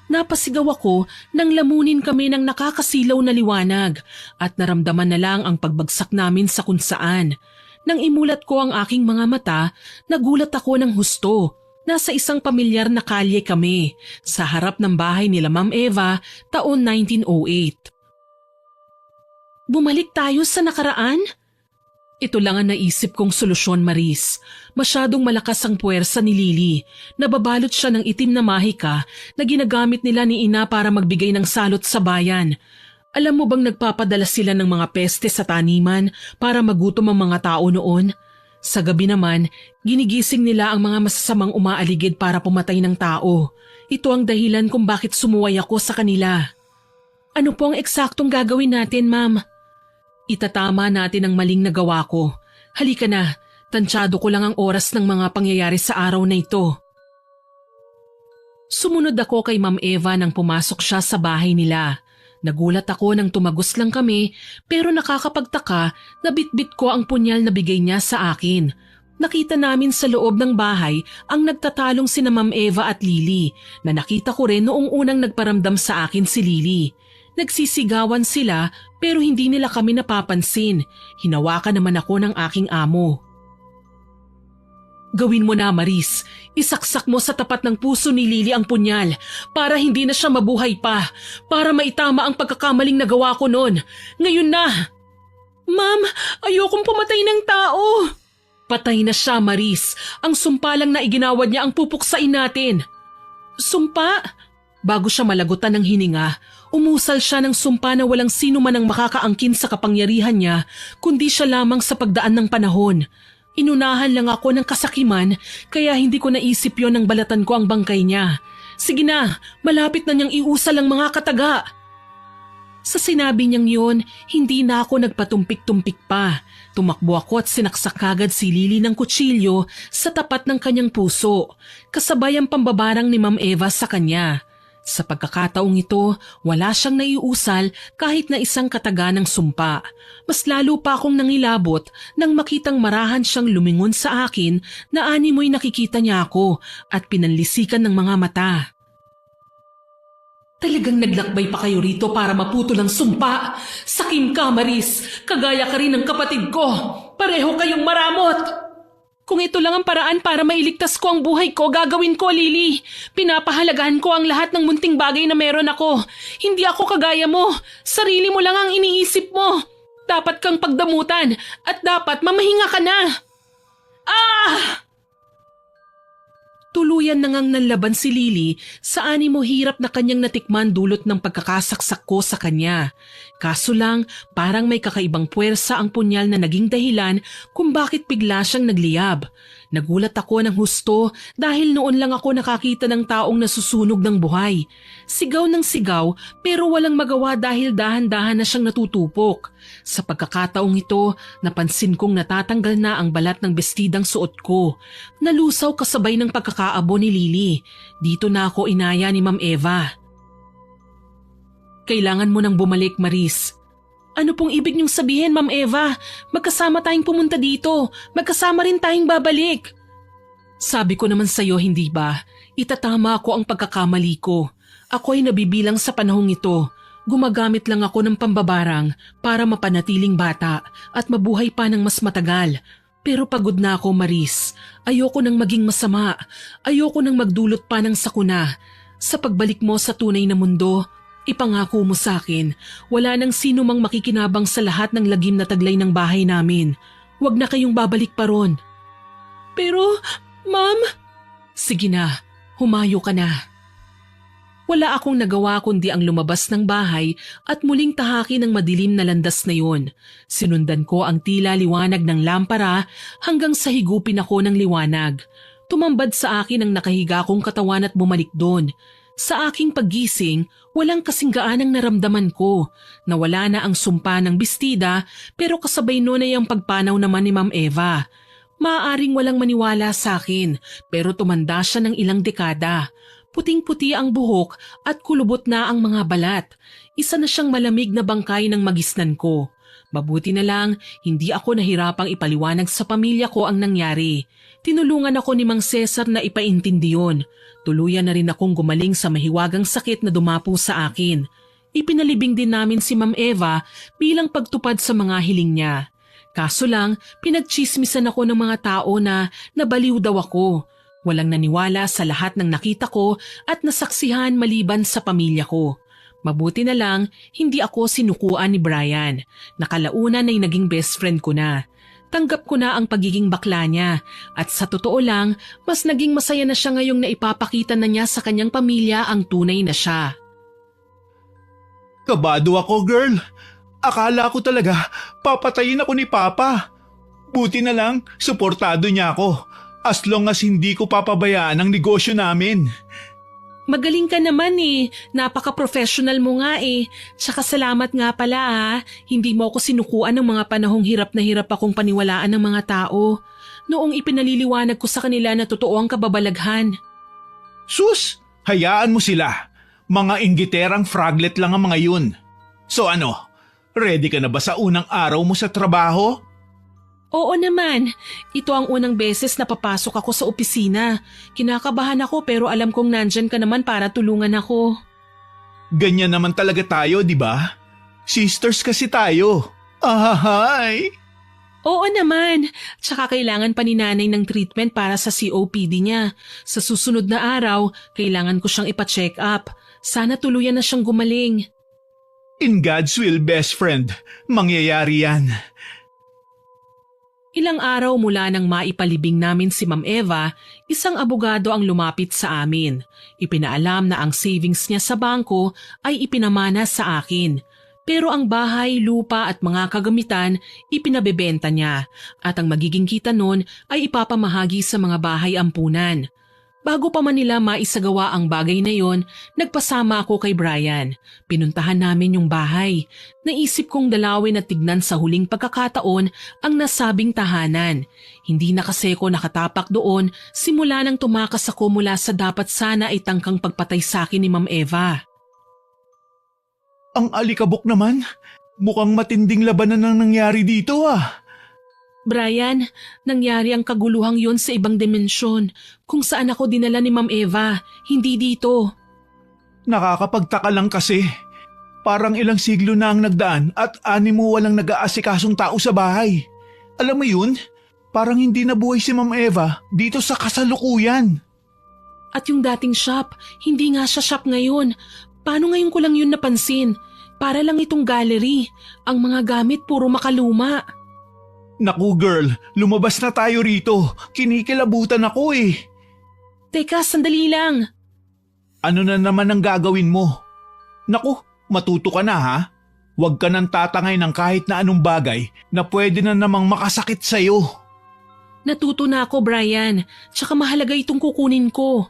Napasigaw ako nang lamunin kami ng nakakasilaw na liwanag at naramdaman na lang ang pagbagsak namin sa kung saan. Nang imulat ko ang aking mga mata, nagulat ako ng husto. Nasa isang pamilyar na kalye kami, sa harap ng bahay nila Ma'am Eva, taon 1908. Bumalik tayo sa nakaraan? Ito lang ang naisip kong solusyon, Maris. Masyadong malakas ang puwersa ni Lily. Nababalot siya ng itim na mahika na ginagamit nila ni Ina para magbigay ng salot sa bayan. Alam mo bang nagpapadala sila ng mga peste sa taniman para magutom ang mga tao noon? Sa gabi naman, ginigising nila ang mga masasamang umaaligid para pumatay ng tao. Ito ang dahilan kung bakit sumuway ako sa kanila. Ano po ang eksaktong gagawin natin, Ma'am? Itatama natin ang maling nagawa ko. Halika na, tansyado ko lang ang oras ng mga pangyayari sa araw na ito. Sumunod ako kay Ma'am Eva nang pumasok siya sa bahay nila. Nagulat ako nang tumagos lang kami pero nakakapagtaka na bitbit ko ang punyal na bigay niya sa akin. Nakita namin sa loob ng bahay ang nagtatalong sina Ma'am Eva at Lily na nakita ko rin noong unang nagparamdam sa akin si Lily. Nagsisigawan sila pero hindi nila kami napapansin. Hinawakan naman ako ng aking amo. Gawin mo na, Maris. Isaksak mo sa tapat ng puso ni Lily ang punyal para hindi na siya mabuhay pa. Para maitama ang pagkakamaling nagawa ko noon. Ngayon na. Ma'am, ayokong pumatay ng tao. Patay na siya, Maris. Ang sumpa lang na iginawad niya ang pupuksain natin. Sumpa? Bago siya malagutan ng hininga, umusal siya ng sumpa na walang sino man ang makakaangkin sa kapangyarihan niya kundi siya lamang sa pagdaan ng panahon. Inunahan lang ako ng kasakiman kaya hindi ko naisip yon nang balatan ko ang bangkay niya. Sige na, malapit na niyang iusal ang mga kataga. Sa sinabi niyang yon, hindi na ako nagpatumpik-tumpik pa. Tumakbo ako at sinaksak agad si Lily ng kutsilyo sa tapat ng kanyang puso, kasabay ang pambabarang ni Ma'am Eva sa kanya. Sa pagkakataong ito, wala siyang naiusal kahit na isang kataga ng sumpa. Mas lalo pa akong nangilabot nang makitang marahan siyang lumingon sa akin na animoy nakikita niya ako at pinanlisikan ng mga mata. Talagang naglakbay pa kayo rito para maputol ang sumpa. Sakim ka, Maris. Kagaya ka rin ng kapatid ko. Pareho kayong maramot. Kung ito lang ang paraan para mailigtas ko ang buhay ko, gagawin ko, Lily. Pinapahalagahan ko ang lahat ng munting bagay na meron ako. Hindi ako kagaya mo. Sarili mo lang ang iniisip mo. Dapat kang pagdamutan at dapat mamahinga ka na. Ah! Tuluyan na ngang nanlaban si Lily sa animo hirap na kanyang natikman dulot ng pagkakasaksak ko sa kanya. Kaso lang, parang may kakaibang puwersa ang punyal na naging dahilan kung bakit bigla siyang nagliyab. Nagulat ako ng husto dahil noon lang ako nakakita ng taong nasusunog ng buhay. Sigaw ng sigaw pero walang magawa dahil dahan-dahan na siyang natutupok. Sa pagkakataong ito, napansin kong natatanggal na ang balat ng bestidang suot ko. Nalusaw kasabay ng pagkakaabo ni Lily. Dito na ako inaya ni Ma'am Eva. Kailangan mo nang bumalik, Maris. Ano pong ibig niyong sabihin, Ma'am Eva? Magkasama tayong pumunta dito. Magkasama rin tayong babalik. Sabi ko naman sa'yo, hindi ba? Itatama ko ang pagkakamali ko. Ako'y nabibilang sa panahong ito. Gumagamit lang ako ng pambabarang para mapanatiling bata at mabuhay pa ng mas matagal. Pero pagod na ako, Maris. Ayoko nang maging masama. Ayoko nang magdulot pa ng sakuna. Sa pagbalik mo sa tunay na mundo, ipangako mo sa akin, wala nang sino mang makikinabang sa lahat ng lagim na taglay ng bahay namin. Huwag na kayong babalik pa ron. Pero, Ma'am... Sige na, humayo ka na. Wala akong nagawa kundi ang lumabas ng bahay at muling tahaki ng madilim na landas na yun. Sinundan ko ang tila liwanag ng lampara hanggang sa higupin ako ng liwanag. Tumambad sa akin ang nakahiga kong katawan at bumalik doon. Sa aking paggising, walang kasinggaan ang naramdaman ko. Nawala na ang sumpa ng bestida pero kasabay noon ay ang pagpanaw naman ni Ma'am Eva. Maaaring walang maniwala sa akin pero tumanda siya ng ilang dekada. Puting-puti ang buhok at kulubot na ang mga balat. Isa na siyang malamig na bangkay ng magisnan ko. Mabuti na lang, hindi ako nahirapang ipaliwanag sa pamilya ko ang nangyari. Tinulungan ako ni Mang Cesar na ipaintindi yun. Tuluyan na rin akong gumaling sa mahiwagang sakit na dumapo sa akin. Ipinalibing din namin si Ma'am Eva bilang pagtupad sa mga hiling niya. Kaso lang, pinagchismisan ako ng mga tao na nabaliw daw ako. Walang naniwala sa lahat ng nakita ko at nasaksihan maliban sa pamilya ko. Mabuti na lang, hindi ako sinukuan ni Brian. Nakalaunan ay naging best friend ko na. Tanggap ko na ang pagiging bakla niya at sa totoo lang, mas naging masaya na siya ngayong naipapakita na niya sa kanyang pamilya ang tunay na siya. Kabado ako, girl. Akala ko talaga papatayin ako ni Papa. Buti na lang, suportado niya ako. As long as hindi ko papabayaan ang negosyo namin. Magaling ka naman eh. Napaka-professional mo nga eh. Tsaka salamat nga pala ah. Hindi mo ako sinukuan ng mga panahong hirap na hirap akong paniwalaan ng mga tao. Noong ipinaliliwanag ko sa kanila na totoo ang kababalaghan. Sus, hayaan mo sila. Mga inggiterang fraglet lang ang mga yun. So ano, ready ka na ba sa unang araw mo sa trabaho? Oo naman. Ito ang unang beses na papasok ako sa opisina. Kinakabahan ako pero alam kong nandyan ka naman para tulungan ako. Ganyan naman talaga tayo, di ba? Sisters kasi tayo. Ahahay! Oo naman. Tsaka kailangan pa ni nanay ng treatment para sa COPD niya. Sa susunod na araw, kailangan ko siyang ipa-check up. Sana tuluyan na siyang gumaling. In God's will, best friend, mangyayari yan. Ilang araw mula nang maipalibing namin si Ma'am Eva, isang abogado ang lumapit sa amin. Ipinaalam na ang savings niya sa bangko ay ipinamana sa akin. Pero ang bahay, lupa at mga kagamitan ipinabebenta niya at ang magiging kita nun ay ipapamahagi sa mga bahay ampunan. Bago pa man nila maisagawa ang bagay na yon, nagpasama ako kay Brian. Pinuntahan namin yung bahay. Naisip kong dalawin at tignan sa huling pagkakataon ang nasabing tahanan. Hindi na kasi ko nakatapak doon simula nang tumakas ako mula sa dapat sana ay tangkang pagpatay sa akin ni Ma'am Eva. Ang alikabok naman. Mukhang matinding labanan ang nangyari dito ah. Brian, nangyari ang kaguluhang yon sa ibang dimensyon kung saan ako dinala ni Ma'am Eva, hindi dito. Nakakapagtaka lang kasi. Parang ilang siglo na ang nagdaan at animo walang nag-aasikasong tao sa bahay. Alam mo yun? Parang hindi nabuhay si Ma'am Eva dito sa kasalukuyan. At yung dating shop, hindi nga siya shop ngayon. Paano ngayon ko lang yun napansin? Para lang itong gallery. Ang mga gamit puro makaluma. Naku girl, lumabas na tayo rito. Kinikilabutan ako eh. Teka, sandali lang. Ano na naman ang gagawin mo? Naku, matuto ka na ha? Huwag ka nang tatangay ng kahit na anong bagay na pwede na namang makasakit sa'yo. Natuto na ako, Brian. Tsaka mahalaga itong kukunin ko.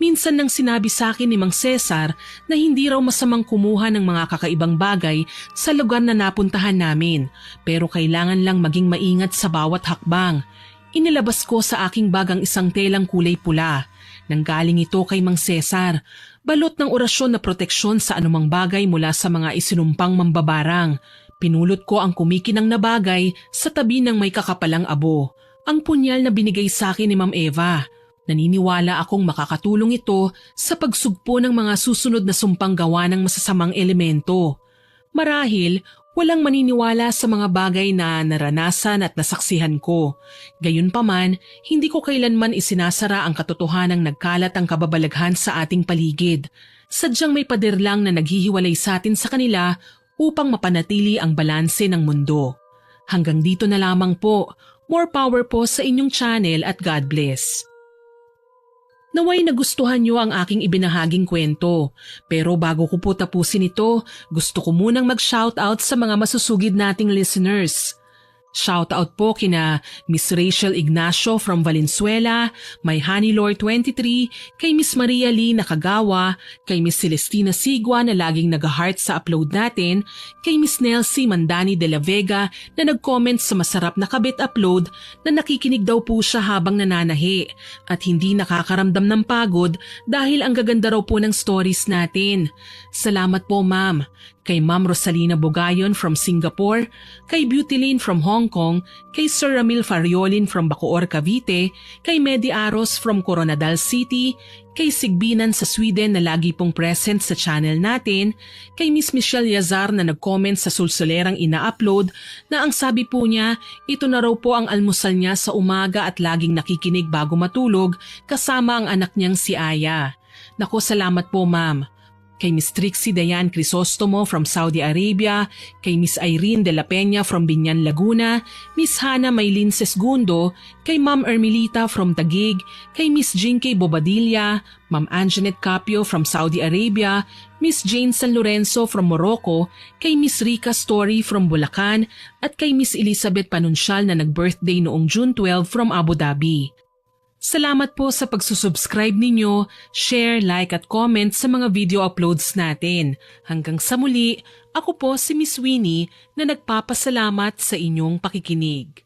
Minsan nang sinabi sa akin ni Mang Cesar na hindi raw masamang kumuha ng mga kakaibang bagay sa lugar na napuntahan namin, pero kailangan lang maging maingat sa bawat hakbang. Inilabas ko sa aking bag ang isang telang kulay pula. Nanggaling ito kay Mang Cesar, balot ng orasyon na proteksyon sa anumang bagay mula sa mga isinumpang mambabarang. Pinulot ko ang kumikinang na bagay sa tabi ng may kakapalang abo, ang punyal na binigay sa akin ni Ma'am Eva. Naniniwala akong makakatulong ito sa pagsugpo ng mga susunod na sumpang gawa ng masasamang elemento. Marahil, walang maniniwala sa mga bagay na naranasan at nasaksihan ko. Gayunpaman, hindi ko kailanman isinasara ang katotohanang nagkalat ang kababalaghan sa ating paligid. Sadyang may pader lang na naghihiwalay sa atin sa kanila upang mapanatili ang balanse ng mundo. Hanggang dito na lamang po. More power po sa inyong channel at God bless. Naway nagustuhan niyo ang aking ibinahaging kwento. Pero bago ko po tapusin ito, gusto ko munang mag-shoutout sa mga masusugid nating listeners. Shoutout po kina Miss Rachel Ignacio from Valenzuela, may Honeylore 23, kay Miss Maria Lee Nakagawa, kay Miss Celestina Sigua na laging nag-heart sa upload natin, kay Miss Nelsie Mandani de la Vega na nag-comment sa masarap na kabit upload na nakikinig daw po siya habang nananahi at hindi nakakaramdam ng pagod dahil ang gaganda raw po ng stories natin. Salamat po ma'am. Kay Ma'am Rosalina Bugayon from Singapore, kay Beautylin from Hong Kong, kay Sir Ramil Fariolin from Bacoor, Cavite, kay Medi Aros from Coronadal City, kay Sigbinan sa Sweden na lagi pong present sa channel natin, kay Miss Michelle Yazar na nag-comment sa sulsulerang ina-upload na ang sabi po niya, ito na raw po ang almusal niya sa umaga at laging nakikinig bago matulog kasama ang anak niyang si Aya. Naku, salamat po ma'am. Kay Miss Trixie Dayan Crisostomo from Saudi Arabia, kay Miss Irene de la Peña from Binyan, Laguna, Miss Hana Maylin Sesgundo, kay Ma'am Ermelita from Taguig, kay Miss Jinky Bobadilla, Ma'am Anjanette Capio from Saudi Arabia, Miss Jane San Lorenzo from Morocco, kay Miss Rica Story from Bulacan, at kay Miss Elizabeth Panuncial na nag-birthday noong June 12 from Abu Dhabi. Salamat po sa pagsusubscribe ninyo, share, like at comment sa mga video uploads natin. Hanggang sa muli, ako po si Miss Winnie na nagpapasalamat sa inyong pakikinig.